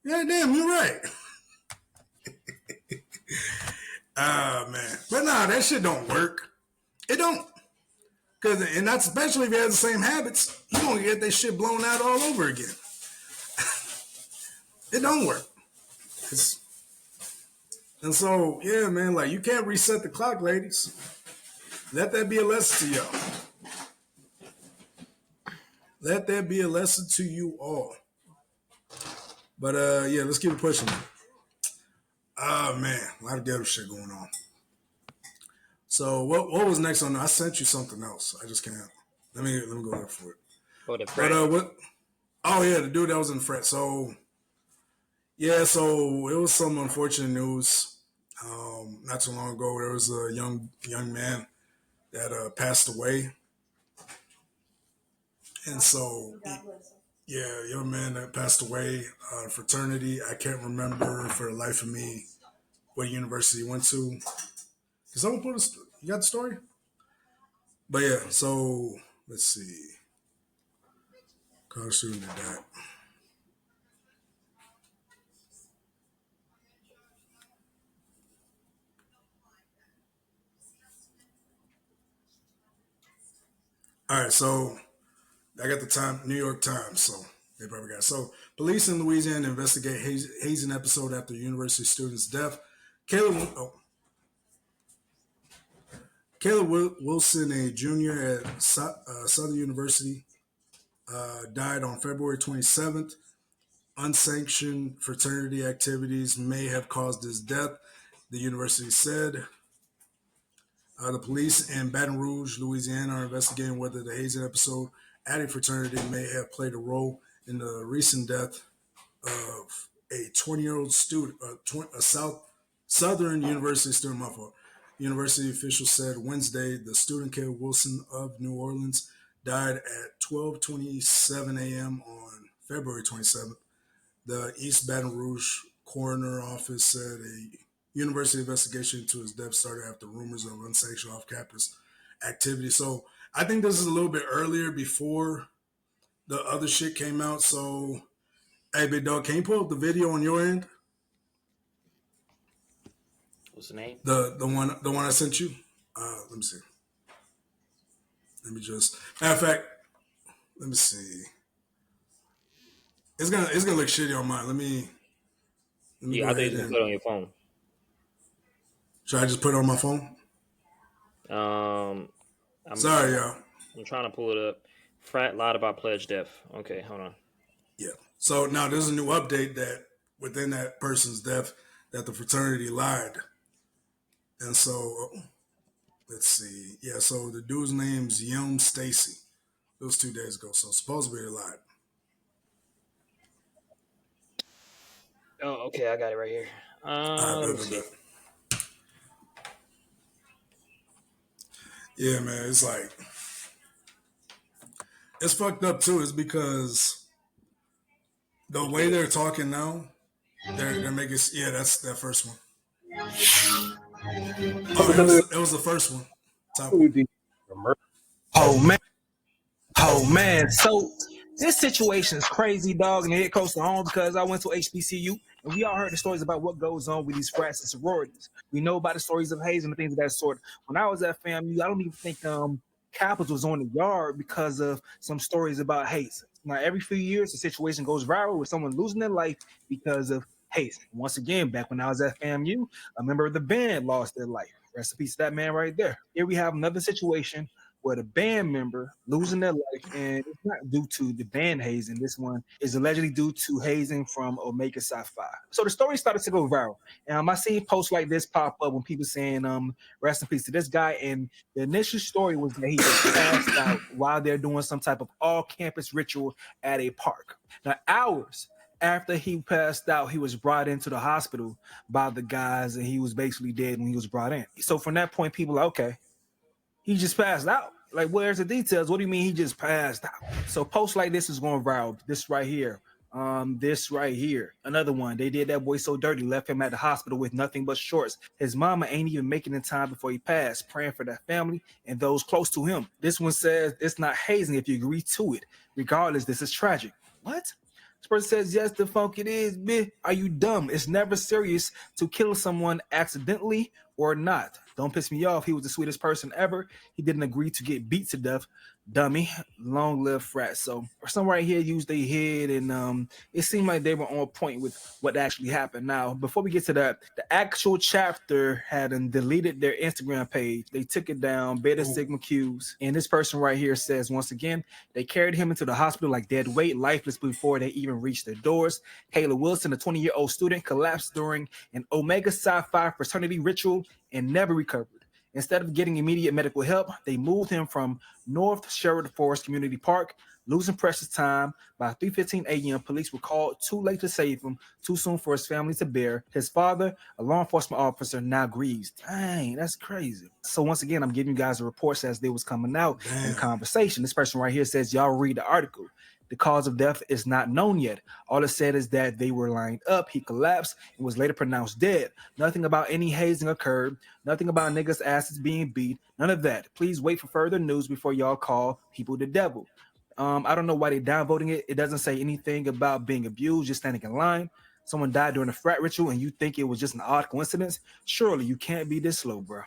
S2: Yeah, damn, you're right. Man. But nah, that shit don't work. It don't. And that's especially if you have the same habits, you're going to get that shit blown out all over again. It don't work. And so, yeah, man, like, you can't reset the clock, ladies. Let that be a lesson to y'all. Let that be a lesson to you all. But, yeah, let's keep it pushing. Oh, man, a lot of ghetto shit going on. So, what was next on? I sent you something else. I just can't. Let me go look for it.
S4: Oh, the frat.
S2: But, what? Oh, yeah, the dude that was in the frat. So, yeah, so it was some unfortunate news. Not too long ago, there was a young man that passed away. And so, yeah, young man that passed away, fraternity. I can't remember for the life of me what university he went to. Did someone you got the story? But yeah, so let's see. College student did that. All right, so I got the New York Times, so they probably got it. So police in Louisiana investigate hazing episode after university student's death. Caleb Wilson, a junior at Southern University, died on February 27th. Unsanctioned fraternity activities may have caused his death, the university said. The police in Baton Rouge, Louisiana, are investigating whether the hazing episode at a fraternity may have played a role in the recent death of a 20-year-old student, a Southern University student. My fault. University officials said Wednesday the student Caleb Wilson of New Orleans died at 12:27 a.m. on February 27th. The East Baton Rouge coroner office said a university investigation into his death started after rumors of unsanctioned off-campus activity. So I think this is a little bit earlier before the other shit came out. So, hey, big dog, can you pull up the video on your end?
S4: What's the name?
S2: The one I sent you. Let me see. Let me just. Matter of fact, let me see. It's gonna look shitty on mine. Let me
S4: Yeah,
S2: go
S4: I think
S2: ahead
S4: you can
S2: and.
S4: put it on your phone.
S2: Should I just put it on my phone?
S4: I'm
S2: Sorry, y'all.
S4: I'm trying to pull it up. Frat lied about pledge death. Okay, hold on.
S2: Yeah. So now there's a new update that within that person's death that the fraternity lied, and so let's see. Yeah. So the dude's name's Yum Stacy. It was 2 days ago. So supposedly they lied.
S4: Oh, okay, I got it right here.
S2: All right,
S4: Let me see.
S2: Yeah, man. It's like it's fucked up too. It's because the way they're talking now, they're making. Yeah, that's that first one. Oh, it was the first one. Top one.
S6: Oh man, oh man. So this situation is crazy, dog, and it goes to home because I went to HBCU and we all heard the stories about what goes on with these frats and sororities. We know about the stories of hazing and things of that sort. When I was at FAMU, I don't even think Capitals was on the yard because of some stories about hazing. Now every few years, the situation goes viral with someone losing their life because of hazing. Once again, back when I was at FAMU, a member of the band lost their life. Rest in peace to that man right there. Here we have another situation where the band member losing their life, and it's not due to the band hazing. This one is allegedly due to hazing from Omega Psi Phi. So the story started to go viral. I seen posts like this pop up when people saying, rest in peace to this guy. And the initial story was that he just passed out while they're doing some type of all-campus ritual at a park. Now, hours after he passed out, he was brought into the hospital by the guys, and he was basically dead when he was brought in. So from that point, people are okay. He just passed out. Like, where's the details? What do you mean he just passed out? So posts like this is going viral. This right here. This right here. Another one. They did that boy so dirty, left him at the hospital with nothing but shorts. His mama ain't even making it in time before he passed, praying for that family and those close to him. This one says it's not hazing if you agree to it. Regardless, this is tragic. What? This person says, yes, the funk it is, bitch. Are you dumb? It's never serious to kill someone accidentally or not. Don't piss me off. He was the sweetest person ever. He didn't agree to get beat to death. Dummy. Long live frat. So some right here used their head, and it seemed like they were on point with what actually happened. Now, before we get to that, the actual chapter had deleted their Instagram page. They took it down, Beta Sigma Qs. And this person right here says, once again, they carried him into the hospital like dead weight, lifeless before they even reached their doors. Caleb Wilson, a 20-year-old student, collapsed during an Omega Psi Phi fraternity ritual and never recovered. Instead of getting immediate medical help, they moved him from North Sherwood Forest Community Park, losing precious time. By 3:15 a.m., police were called too late to save him, too soon for his family to bear. His father, a law enforcement officer, now grieves. Dang, that's crazy. So once again, I'm giving you guys the reports as they was coming out in the conversation. This person right here says, y'all read the article. The cause of death is not known yet. All it said is that they were lined up. He collapsed and was later pronounced dead. Nothing about any hazing occurred. Nothing about niggas' asses being beat. None of that. Please wait for further news before y'all call people the devil. I don't know why they're downvoting it. It doesn't say anything about being abused, just standing in line. Someone died during a frat ritual and you think it was just an odd coincidence? Surely you can't be this slow, bro.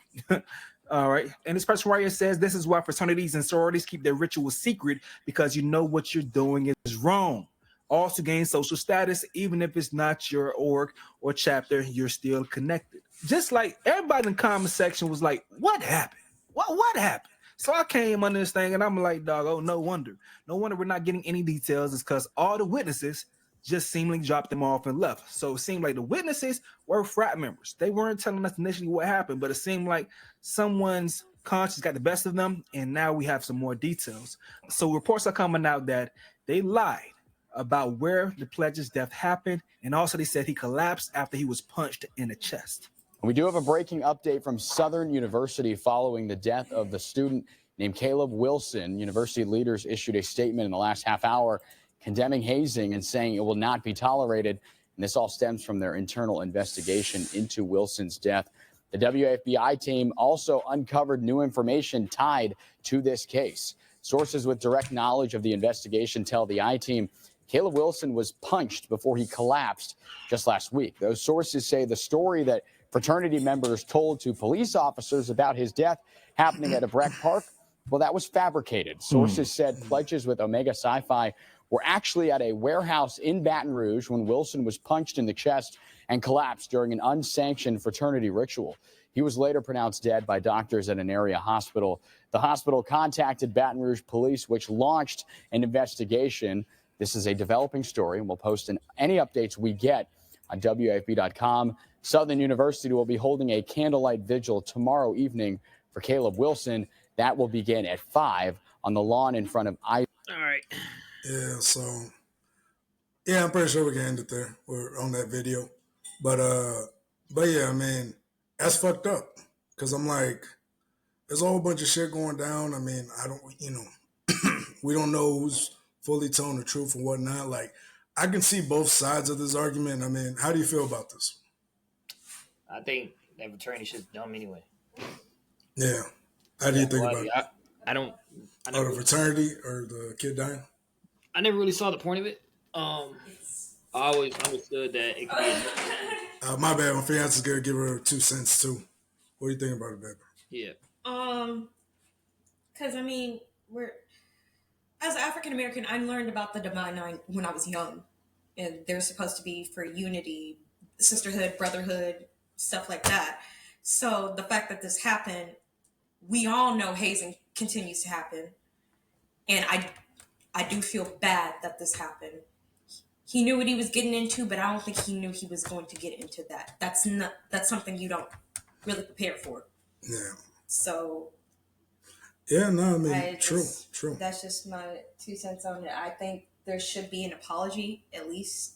S6: All right. And this person right here says this is why fraternities and sororities keep their rituals secret, because you know what you're doing is wrong. All to gain social status, even if it's not your org or chapter, you're still connected. Just like everybody in the comment section was like, what happened? What happened? So I came on this thing and I'm like, dog, oh, no wonder. No wonder we're not getting any details. It's because all the witnesses just seemingly dropped them off and left. So it seemed like the witnesses were frat members. They weren't telling us initially what happened, but it seemed like someone's conscience got the best of them, and now we have some more details. So reports are coming out that they lied about where the pledge's death happened, and also they said he collapsed after he was punched in the chest.
S7: We do have a breaking update from Southern University following the death of the student named Caleb Wilson. University leaders issued a statement in the last half hour condemning hazing and saying it will not be tolerated. And this all stems from their internal investigation into Wilson's death. The WFBI team also uncovered new information tied to this case. Sources with direct knowledge of the investigation tell the I-team Caleb Wilson was punched before he collapsed just last week. Those sources say the story that Fraternity members told to police officers about his death happening at a Breck Park. Well, that was fabricated. Sources said pledges with Omega Sci-Fi were actually at a warehouse in Baton Rouge when Wilson was punched in the chest and collapsed during an unsanctioned fraternity ritual. He was later pronounced dead by doctors at an area hospital. The hospital contacted Baton Rouge police, which launched an investigation. This is a developing story, and we'll post any updates we get on WAFB.com. Southern University will be holding a candlelight vigil tomorrow evening for Caleb Wilson. That will begin at 5 on the lawn in front of
S4: All right.
S2: Yeah, so yeah, I'm pretty sure we can end it there. We're on that video. But yeah, I mean, that's fucked up. Cause I'm like, there's a whole bunch of shit going down. I mean, I don't, we don't know who's fully telling the truth and whatnot. Like, I can see both sides of this argument. I mean, how do you feel about this?
S4: I think that fraternity shit's dumb anyway.
S2: Yeah. How do you think about it?
S4: I don't.
S2: The fraternity or the kid dying?
S4: I never really saw the point of it. I always understood that it could be.
S2: My bad. My fiance's gonna give her 2 cents too. What do you think about it, baby?
S4: Yeah.
S5: Because I mean, as an African American, I learned about the Divine Nine when I was young, and they're supposed to be for unity, sisterhood, brotherhood, stuff like that. So the fact that this happened, we all know hazing continues to happen, and I do feel bad that this happened. He knew what he was getting into, but I don't think he knew he was going to get into that. That's something you don't really prepare for.
S2: Yeah.
S5: So.
S2: Yeah, no, I mean, true.
S5: That's just my 2 cents on it. I think there should be an apology, at least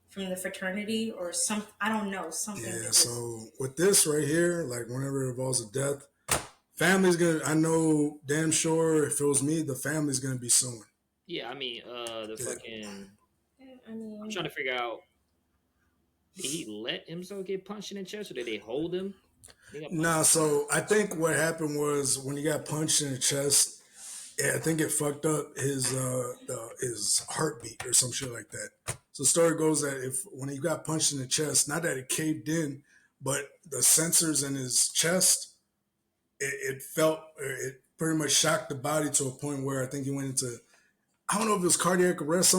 S5: from the fraternity or some. I don't know, something.
S2: Yeah. So with this right here, like whenever it involves a death, family's gonna. I know damn sure if it was me, the family's gonna be suing.
S4: Yeah, I mean, fucking. I'm trying to figure out. Did he let himself get punched in the chest, or did they hold him?
S2: Nah, so I think what happened was when he got punched in the chest, I think it fucked up his heartbeat or some shit like that. So the story goes that when he got punched in the chest, not that it caved in, but the sensors in his chest, it pretty much shocked the body to a point where I think he went into, I don't know if it was cardiac arrest.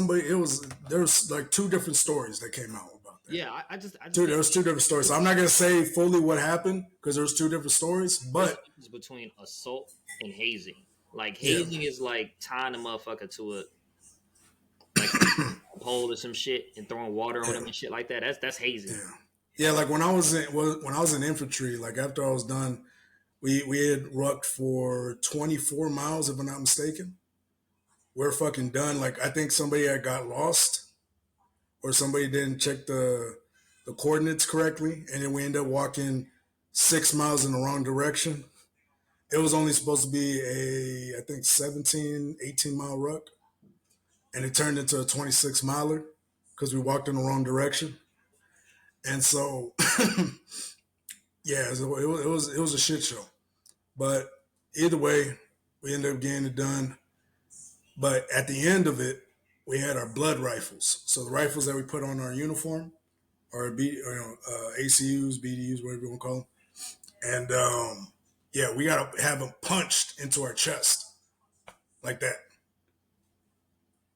S2: There's like 2 different stories that came out.
S4: Yeah, I just
S2: there was 2 different stories. So I'm not gonna say fully what happened because there was 2 different stories. But
S4: it's between assault and hazing. Like hazing is like tying a motherfucker to a pole or some shit and throwing water on him and shit like that. That's hazing.
S2: Yeah. Like when I was in infantry, like after I was done, we had rucked for 24 miles if I'm not mistaken. We're fucking done. Like I think somebody had got lost. Or somebody didn't check the coordinates correctly, and then we ended up walking 6 miles in the wrong direction. It was only supposed to be I think 17, 18-mile ruck, and it turned into a 26-miler because we walked in the wrong direction. And so, yeah, it was a shit show. But either way, we ended up getting it done. But at the end of it, we had our blood rifles. So the rifles that we put on our uniform, or ACUs, BDUs, whatever you want to call them. And we got to have them punched into our chest like that.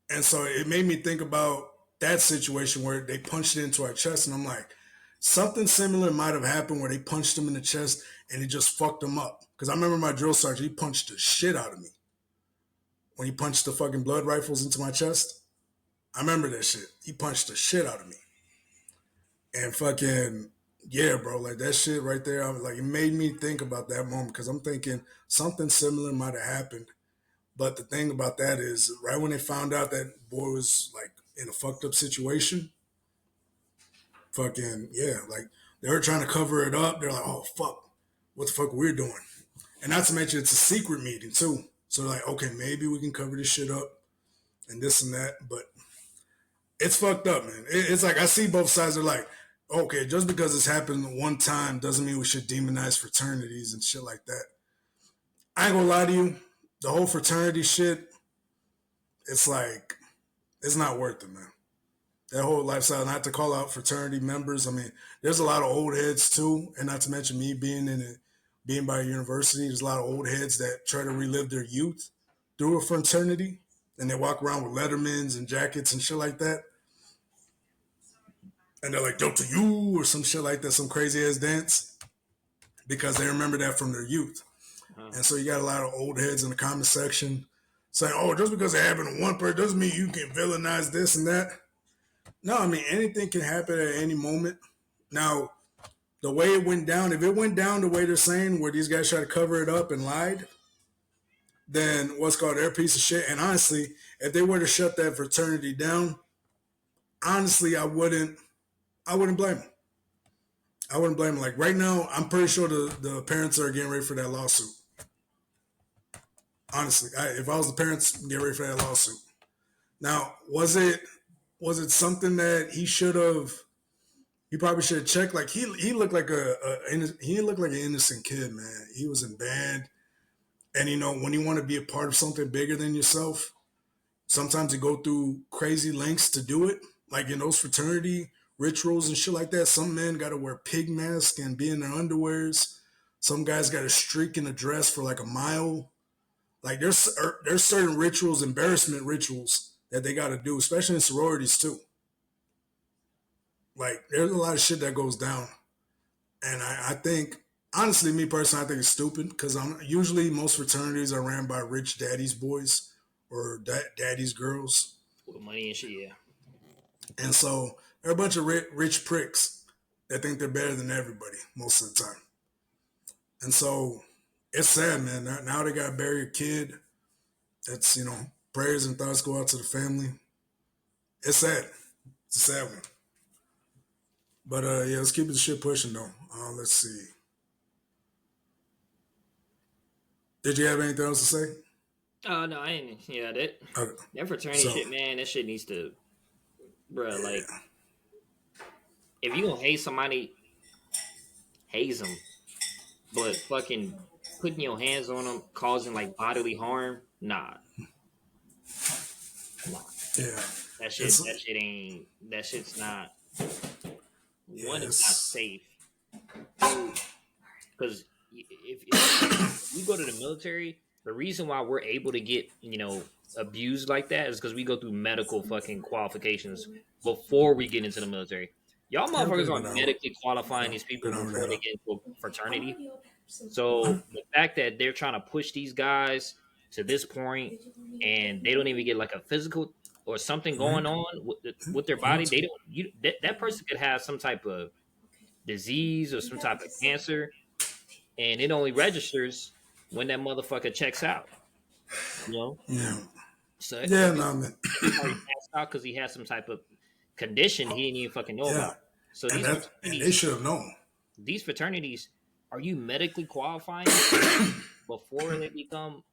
S2: And so it made me think about that situation where they punched it into our chest. And I'm like, something similar might have happened where they punched him in the chest and it just fucked him up. Because I remember my drill sergeant, he punched the shit out of me. When he punched the fucking blood rifles into my chest, I remember that shit. He punched the shit out of me. And fucking, yeah, bro, like that shit right there, it made me think about that moment because I'm thinking something similar might have happened. But the thing about that is right when they found out that boy was like in a fucked up situation, fucking, yeah, like they were trying to cover it up. They're like, oh, fuck, what the fuck we're doing? And not to mention it's a secret meeting too. So like, okay, maybe we can cover this shit up and this and that, but it's fucked up, man. It's like I see both sides. They're like, okay, just because it's happened one time doesn't mean we should demonize fraternities and shit like that. I ain't gonna lie to you. The whole fraternity shit, it's like, it's not worth it, man. that whole lifestyle. Not to call out fraternity members. I mean, there's a lot of old heads too, and not to mention me being by a university. There's a lot of old heads that try to relive their youth through a fraternity, and they walk around with Lettermans and jackets and shit like that. And they're like, "Dope to you," or some shit like that, some crazy ass dance, because they remember that from their youth. And so you got a lot of old heads in the comment section saying, "Oh, just because it happened to one person doesn't mean you can villainize this and that." No, I mean, anything can happen at any moment. Now, the way it went down, if it went down the way they're saying, where these guys tried to cover it up and lied, then what's called their piece of shit. And honestly, if they were to shut that fraternity down, honestly, I wouldn't blame them. I wouldn't blame them. Like right now, I'm pretty sure the parents are getting ready for that lawsuit. Honestly, if I was the parents, get ready for that lawsuit. Now, was it something that he probably should have checked? Like he looked like he looked like an innocent kid, man. He was in band, and when you want to be a part of something bigger than yourself, sometimes you go through crazy lengths to do it. Like in those fraternity rituals and shit like that, some men got to wear pig masks and be in their underwears. Some guys got to streak in a dress for like a mile. Like there's certain rituals, embarrassment rituals that they got to do, especially in sororities too. Like there's a lot of shit that goes down, and I think honestly, me personally, I think it's stupid because usually most fraternities are ran by rich daddy's boys or daddy's girls
S4: with money and shit. Yeah,
S2: and so they're a bunch of rich pricks that think they're better than everybody most of the time, and so. It's sad, man. Now they got to bury a kid. That's, prayers and thoughts go out to the family. It's sad. It's a sad one. But, yeah, let's keep the shit pushing, though. Let's see. Did you have anything else to say?
S4: No, I ain't. Yeah, that fraternity shit, man, that shit needs to, bruh, like, if you gonna hate somebody, haze them. But fucking putting your hands on them, causing like bodily harm, nah.
S2: Yeah.
S4: That shit's not. One, it's not safe. Because if you go to the military, the reason why we're able to get, abused like that is because we go through medical fucking qualifications before we get into the military. Y'all motherfuckers aren't medically qualifying these people before they get into a fraternity. So the fact that they're trying to push these guys to this point and they don't even get like a physical or something going on with their body, that person could have some type of disease or some type of cancer, and it only registers when that motherfucker checks out.
S2: Yeah.
S4: So
S2: yeah, no, man.
S4: He passed out because he has some type of condition he didn't even fucking know about. So
S2: and they should have known.
S4: These fraternities, are you medically qualifying before they become,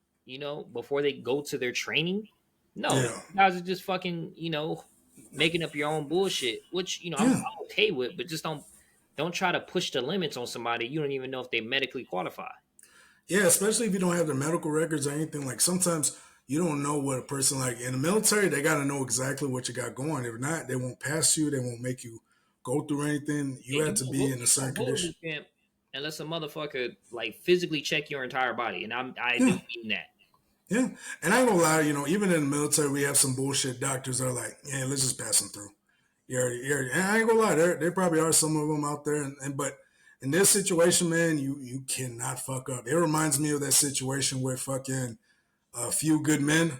S4: before they go to their training? No, you guys are just fucking, making up your own bullshit, which I'm okay with, but just don't try to push the limits on somebody you don't even know if they medically qualify.
S2: Yeah, especially if you don't have their medical records or anything. Like sometimes you don't know what a person like in the military. They got to know exactly what you got going. If not, they won't pass you. They won't make you go through anything. You have to be in a certain condition.
S4: Unless a motherfucker like physically check your entire body, and I do mean that.
S2: Yeah, and I ain't gonna lie, even in the military, we have some bullshit doctors that are like, yeah, let's just pass them through. And I ain't gonna lie, there probably are some of them out there, but in this situation, man, you cannot fuck up. It reminds me of that situation with fucking A Few Good Men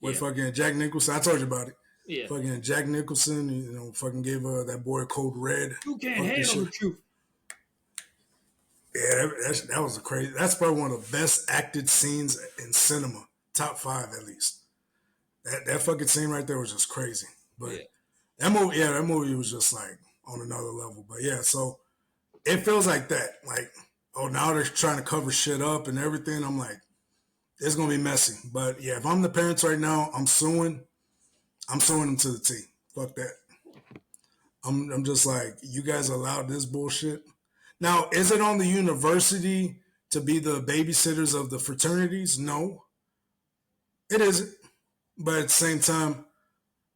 S2: with fucking Jack Nicholson. I told you about it.
S4: Yeah.
S2: Fucking Jack Nicholson, fucking gave that boy Code Red.
S4: You can't handle the truth.
S2: Yeah, that was crazy. That's probably one of the best acted scenes in cinema. Top 5 at least. That fucking scene right there was just crazy. But that movie was just like on another level. But yeah, so it feels like that. Like, oh, now they're trying to cover shit up and everything. I'm like, it's gonna be messy. But yeah, if I'm the parents right now, I'm suing them to the T. Fuck that. I'm just like, you guys allowed this bullshit. Now, is it on the university to be the babysitters of the fraternities? No, it isn't. But at the same time,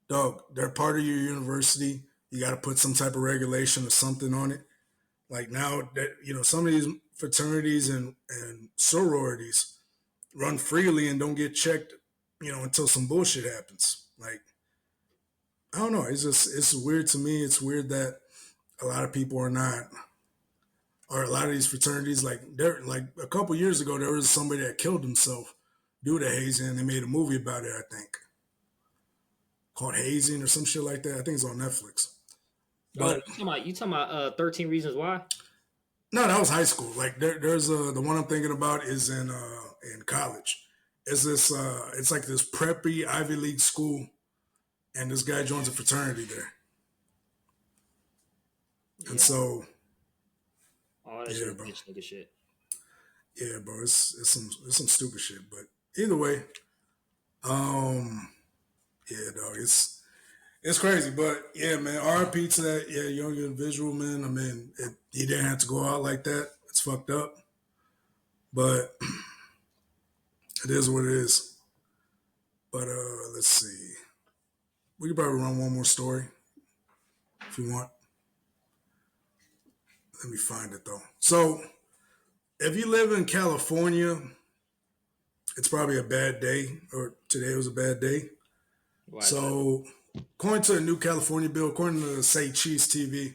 S2: dog, they're part of your university. You got to put some type of regulation or something on it. Like now that, some of these fraternities and sororities run freely and don't get checked, until some bullshit happens. Like, I don't know. It's weird to me. It's weird that a lot of people are not, or a lot of these fraternities, like a couple years ago, there was somebody that killed himself due to hazing, and they made a movie about it, I think, called Hazing or some shit like that. I think it's on Netflix. But
S4: you talking about 13 Reasons Why?
S2: No, that was high school. Like there's the one I'm thinking about is in college. It's this it's like this preppy Ivy League school, and this guy joins a fraternity there.
S4: Yeah.
S2: And so,
S4: oh, that shit, bitch nigga shit.
S2: Yeah, bro, it's some stupid shit. But either way, yeah, dog, it's crazy. But yeah, man, RIP to that young individual, man. I mean, he didn't have to go out like that. It's fucked up, but it is what it is. But let's see, we could probably run one more story if you want. Let me find it though. So, if you live in California, it's probably a bad day, or today was a bad day. Why so, according to a new California bill, according to Say Cheese TV,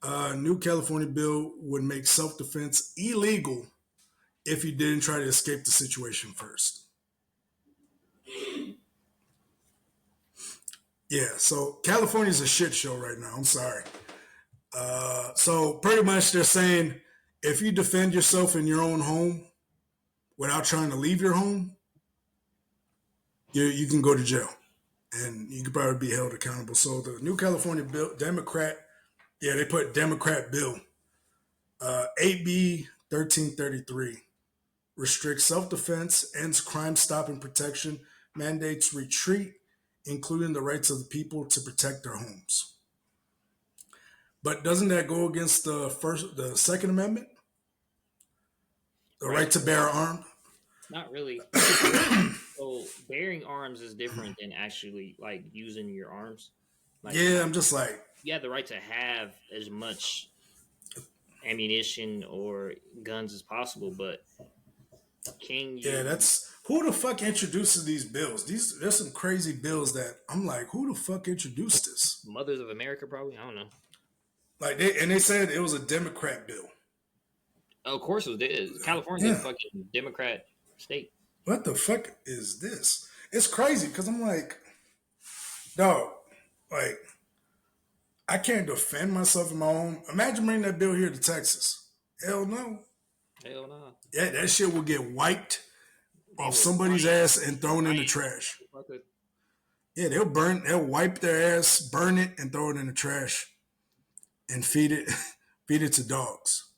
S2: a new California bill would make self-defense illegal if you didn't try to escape the situation first. Yeah, so California's a shit show right now. I'm sorry. So pretty much they're saying if you defend yourself in your own home without trying to leave your home, you can go to jail. And you could probably be held accountable. So the new California bill, they put Democrat bill, AB 1333, restricts self-defense, ends crime stop and protection, mandates retreat, including the rights of the people to protect their homes. But doesn't that go against the Second Amendment? The right to bear arms?
S4: Not really. So bearing arms is different than actually like using your arms. Like,
S2: yeah, I'm just like,
S4: you have the right to have as much ammunition or guns as possible, but can you?
S2: Yeah, that's who the fuck introduces these bills. There's some crazy bills that I'm like, who the fuck introduced this?
S4: Mothers of America, probably. I don't know.
S2: Like they said it was a Democrat bill.
S4: Of course it is. California is a fucking Democrat state.
S2: What the fuck is this? It's crazy because I'm like, dog, like, I can't defend myself in my own. Imagine bringing that bill here to Texas. Hell no.
S4: Hell no.
S2: Yeah, that shit will get wiped off somebody's ass and thrown in the trash. Yeah, they'll wipe their ass, burn it, and throw it in the trash and feed it to dogs.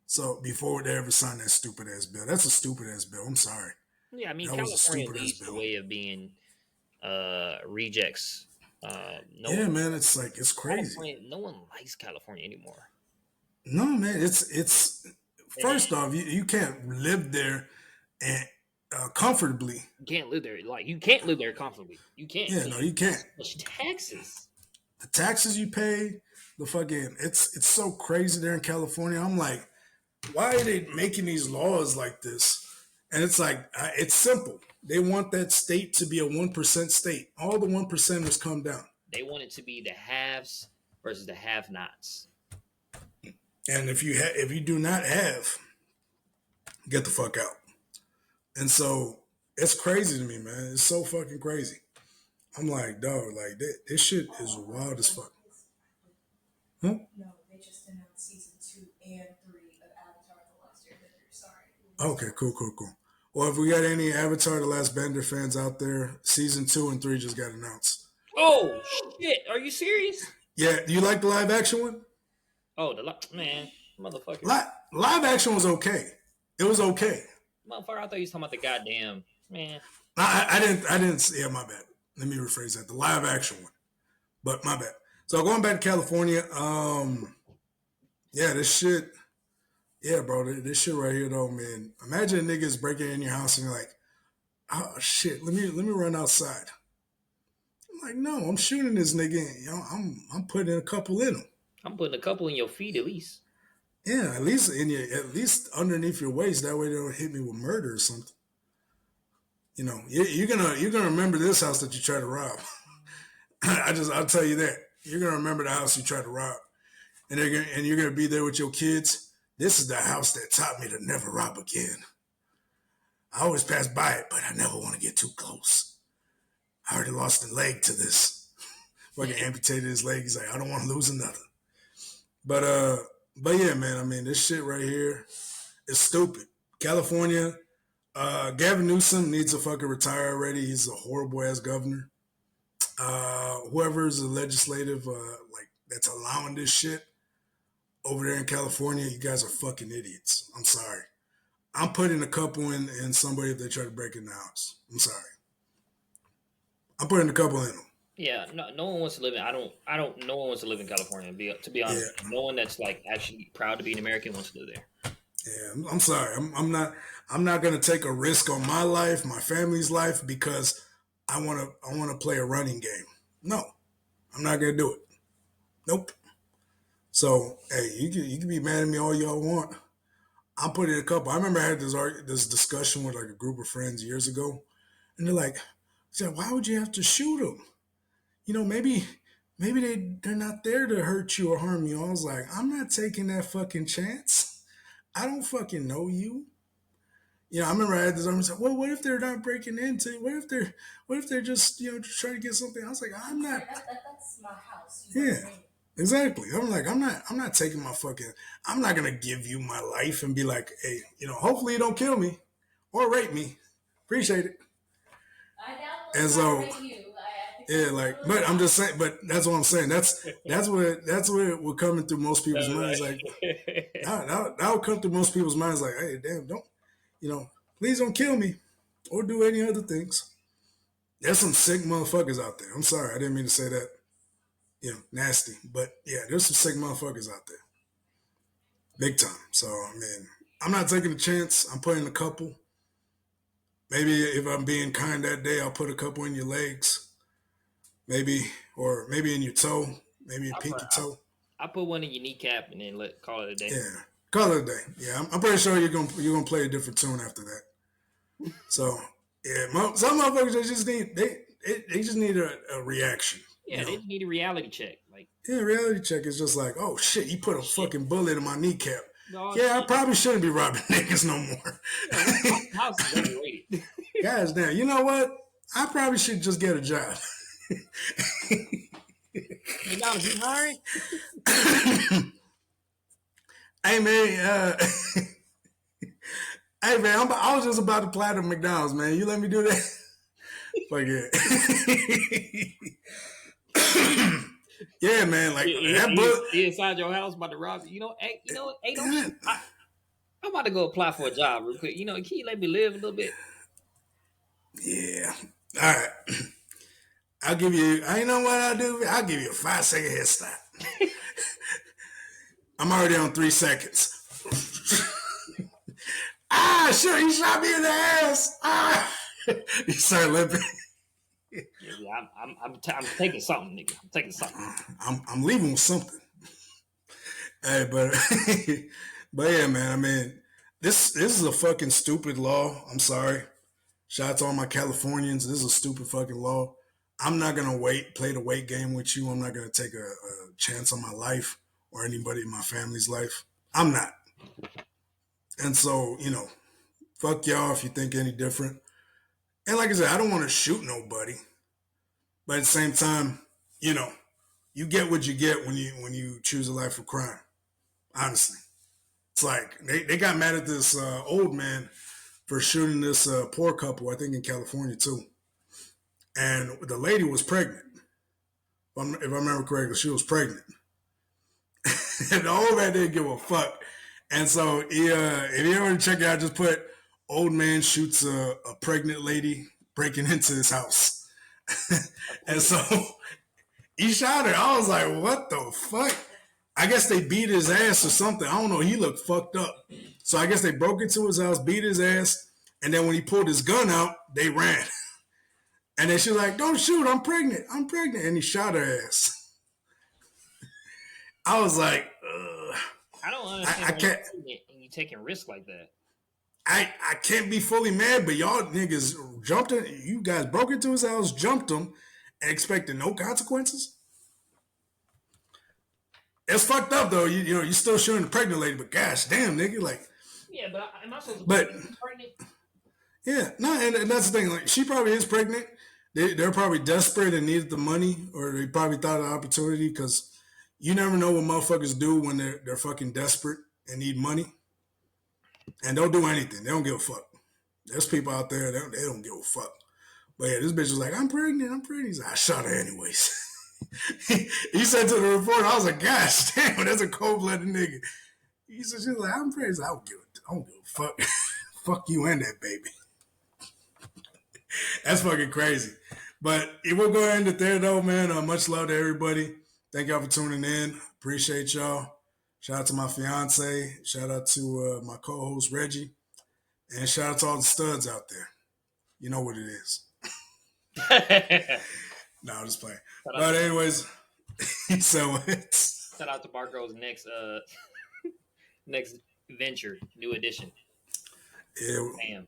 S2: So before they ever sign that stupid ass bill. That's a stupid ass bill. I'm sorry.
S4: Yeah, I mean, California leads the way of being rejects.
S2: Man, it's like, it's crazy.
S4: No one likes California anymore.
S2: No, man, it's first off, you can't live there and comfortably.
S4: You can't live there. Like, you can't live there comfortably. You can't.
S2: Yeah, no, you can't.
S4: Taxes. The
S2: taxes you pay, the fucking, it's so crazy there in California. I'm like, why are they making these laws like this? And it's like, it's simple. They want that state to be a 1% state. All the 1%ers come down.
S4: They want it to be the haves versus the have-nots.
S2: And if you do not have, get the fuck out. And so it's crazy to me, man. It's so fucking crazy. I'm like, dog, like this shit is wild as fuck. Huh?
S5: No, they just announced season 2 and 3 of Avatar: The Last Airbender. Sorry.
S2: Okay, cool. Well, if we got any Avatar: The Last Bender fans out there, season 2 and 3 just got announced.
S4: Oh shit! Are you serious?
S2: Yeah. Do you like the live action one?
S4: Oh, man, motherfucker.
S2: Live action was okay. It was okay.
S4: Motherfucker, I thought you was talking about the goddamn man.
S2: I didn't. Yeah, my bad. Let me rephrase that. The live action one, but my bad. So going back to California, this shit. Yeah, bro, this shit right here though, man. Imagine niggas breaking in your house and you're like, oh shit, let me run outside. I'm like, no, I'm shooting this nigga. I'm putting a couple in him.
S4: I'm putting a couple in your feet at least.
S2: Yeah, at least underneath your waist. That way they don't hit me with murder or something. You know, you're gonna remember this house that you tried to rob. I'll tell you that. You're gonna remember the house you tried to rob, and you're gonna be there with your kids. This is the house that taught me to never rob again. I always pass by it, but I never want to get too close. I already lost a leg to this. Fucking amputated his leg. He's like, I don't want to lose another. But yeah, man. I mean, this shit right here is stupid. California. Gavin Newsom needs to fucking retire already. He's a horrible ass governor. Whoever's the legislative that's allowing this shit over there in California, you guys are fucking idiots. I'm sorry. I'm putting a couple in somebody if they try to break in the house. I'm sorry. I'm putting a couple in them.
S4: Yeah, no one wants to live in. No one wants to live in California. To be honest, no one that's like actually proud to be an American wants to live there.
S2: Yeah, I'm sorry. I'm not gonna take a risk on my life, my family's life, because I wanna play a running game. No, I'm not gonna do it. Nope. So hey, you can be mad at me all y'all want. I'm putting a couple. I remember I had this discussion with like a group of friends years ago, and they're like, why would you have to shoot them? You know, maybe they're not there to hurt you or harm you. I was like, I'm not taking that fucking chance. I don't fucking know you. You know, I remember I had this argument. Well, what if they're not breaking into you? What if they're just, you know, just trying to get something? I was like, I'm not.
S5: That's my house.
S2: Yeah, exactly. I'm like, I'm not taking my fucking. I'm not gonna give you my life and be like, hey, you know, hopefully you don't kill me or rape me. Appreciate it. And so, yeah, like, but I'm just saying, but that's what I'm saying. That's what coming through most people's minds. Like, that would come through most people's minds. Like, hey, damn, don't, you know, please don't kill me or do any other things. There's some sick motherfuckers out there. I'm sorry, I didn't mean to say that. You know, nasty, but yeah, there's some sick motherfuckers out there, big time. So I mean, I'm not taking a chance. I'm putting a couple. Maybe if I'm being kind that day, I'll put a couple in your legs. Maybe in your toe. Maybe your pinky toe.
S4: I put one in your kneecap and then call it a day.
S2: Yeah, call it a day. Yeah, I'm pretty sure you're gonna play a different tune after that. So yeah, some motherfuckers they just need a reaction.
S4: Yeah, they just need a reality check. Like,
S2: yeah, reality check is just like, oh shit, you put a fucking bullet in my kneecap.
S4: No,
S2: yeah, I probably shouldn't be robbing niggas no more.
S4: House is overrated.
S2: Guys, damn, you know what? I probably should just get a job.
S4: McDonald's, you hiring?
S2: Hey man, hey man, I was just about to apply to McDonald's, man. You let me do that? Fuck yeah. Yeah, man, like that book.
S4: He inside your house about to rob you. I'm about to go apply for a job real quick. You know, can you let me live a little bit?
S2: Yeah. All right. I'll give you. You know what I'll do? I'll give you a 5-second head start. I'm already on 3 seconds. Sure, he shot me in the ass. You start limping.
S4: Yeah, I'm taking something, nigga. I'm taking something.
S2: I'm leaving with something. Hey, but yeah, man. I mean, this is a fucking stupid law. I'm sorry. Shout out to all my Californians. This is a stupid fucking law. I'm not gonna play the wait game with you. I'm not gonna take a chance on my life or anybody in my family's life. I'm not. And so, you know, fuck y'all if you think any different. And like I said, I don't want to shoot nobody. But at the same time, you know, you get what you get when you choose a life of crime. Honestly. It's like they got mad at this old man for shooting this poor couple, I think in California too. And the lady was pregnant. If I remember correctly, she was pregnant. And the old man didn't give a fuck. And so if you ever check it out, just put old man shoots a pregnant lady breaking into his house. And so he shot her. I was like, what the fuck? I guess they beat his ass or something. I don't know. He looked fucked up. So I guess they broke into his house, beat his ass. And then when he pulled his gun out, they ran. And then she was like, don't shoot, I'm pregnant. And he shot her ass. I was like,
S4: I don't understand.
S2: I can't.
S4: And you taking risks like that.
S2: I can't be fully mad, but y'all niggas jumped in. You guys broke into his house, jumped him, and expected no consequences. It's fucked up though. You know, you still shooting the pregnant lady, but gosh damn, nigga, like.
S4: Yeah, but am I supposed to
S2: be
S4: pregnant?
S2: Yeah, no, and that's the thing. Like, she probably is pregnant. They're probably desperate and needed the money, or they probably thought of the opportunity, because you never know what motherfuckers do when they're fucking desperate and need money, and they'll do anything. They don't give a fuck. There's people out there that they don't give a fuck. But yeah, this bitch was like, I'm pregnant. He's like, I shot her anyways. He said to the reporter, I was like, gosh damn, that's a cold-blooded nigga. He said, she's like, I'm pregnant. I don't give a fuck. Fuck you and that baby. That's fucking crazy. But we'll go ahead and end it there, though, man. Much love to everybody. Thank y'all for tuning in. Appreciate y'all. Shout out to my fiance. Shout out to my co-host, Reggie. And shout out to all the studs out there. You know what it is. No, I'm just playing. But anyways, so it's...
S4: Shout out to Barco's next venture, New Edition.
S2: Yeah,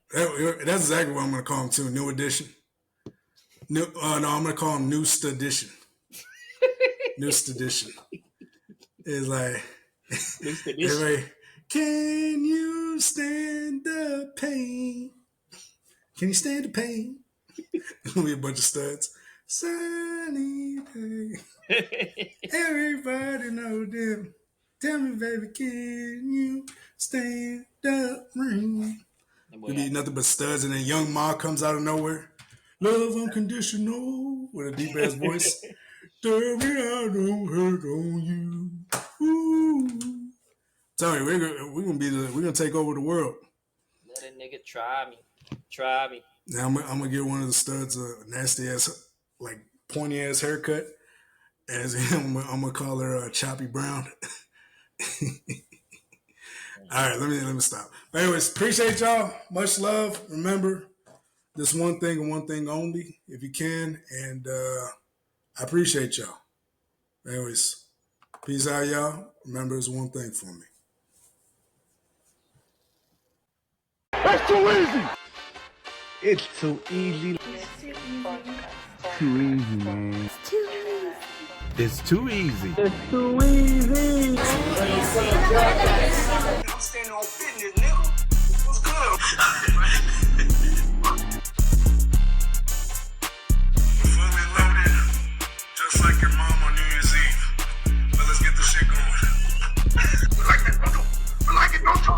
S2: that's exactly what I'm going to call him too. New Edition. No, I'm going to call him New Stadition. New Stadition. It's like, everybody, can you stand the pain? Can you stand the pain? It'll be a bunch of studs. Sunny day. Everybody know them. Tell me, baby, can you stand the rain? It'll be nothing but studs, and then Young Ma comes out of nowhere. Love unconditional with a deep ass voice. Tell me I don't hurt on you. Ooh. Tell me, we're gonna take over the world.
S4: Let a nigga try me.
S2: Now I'm gonna give one of the studs a nasty ass, like pointy ass haircut, and I'm gonna call her Choppy Brown. All right, let me stop. But anyways, appreciate y'all. Much love. Remember, this one thing and one thing only, if you can. And I appreciate y'all. Anyways, peace out, y'all. Remember, it's one thing for me.
S1: That's too easy. It's too easy. Too easy, man. It's too easy. It's too easy.
S3: I'm standing on business, nigga. What's good? Fully loaded, just like your mom on New Year's Eve. But let's get this shit going. You like that, don't you? You like it, don't you?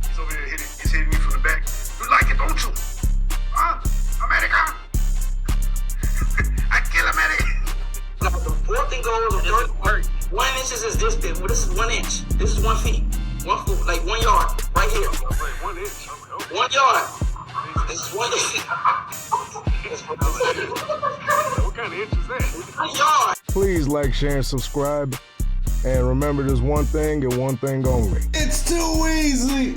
S3: He's over there hitting me from the back. You like it, don't you? Huh? America? I kill America.
S8: The fourth and goal of the third 1 inch is this big. Well, this is 1 inch. This is 1 feet. 1 foot, like 1 yard, right here.
S3: 1 inch.
S8: 1 yard. This is 1 inch.
S3: What kind of inch is that?
S8: 1 yard.
S1: Please like, share, and subscribe. And remember, there's one thing and one thing only.
S2: It's too easy.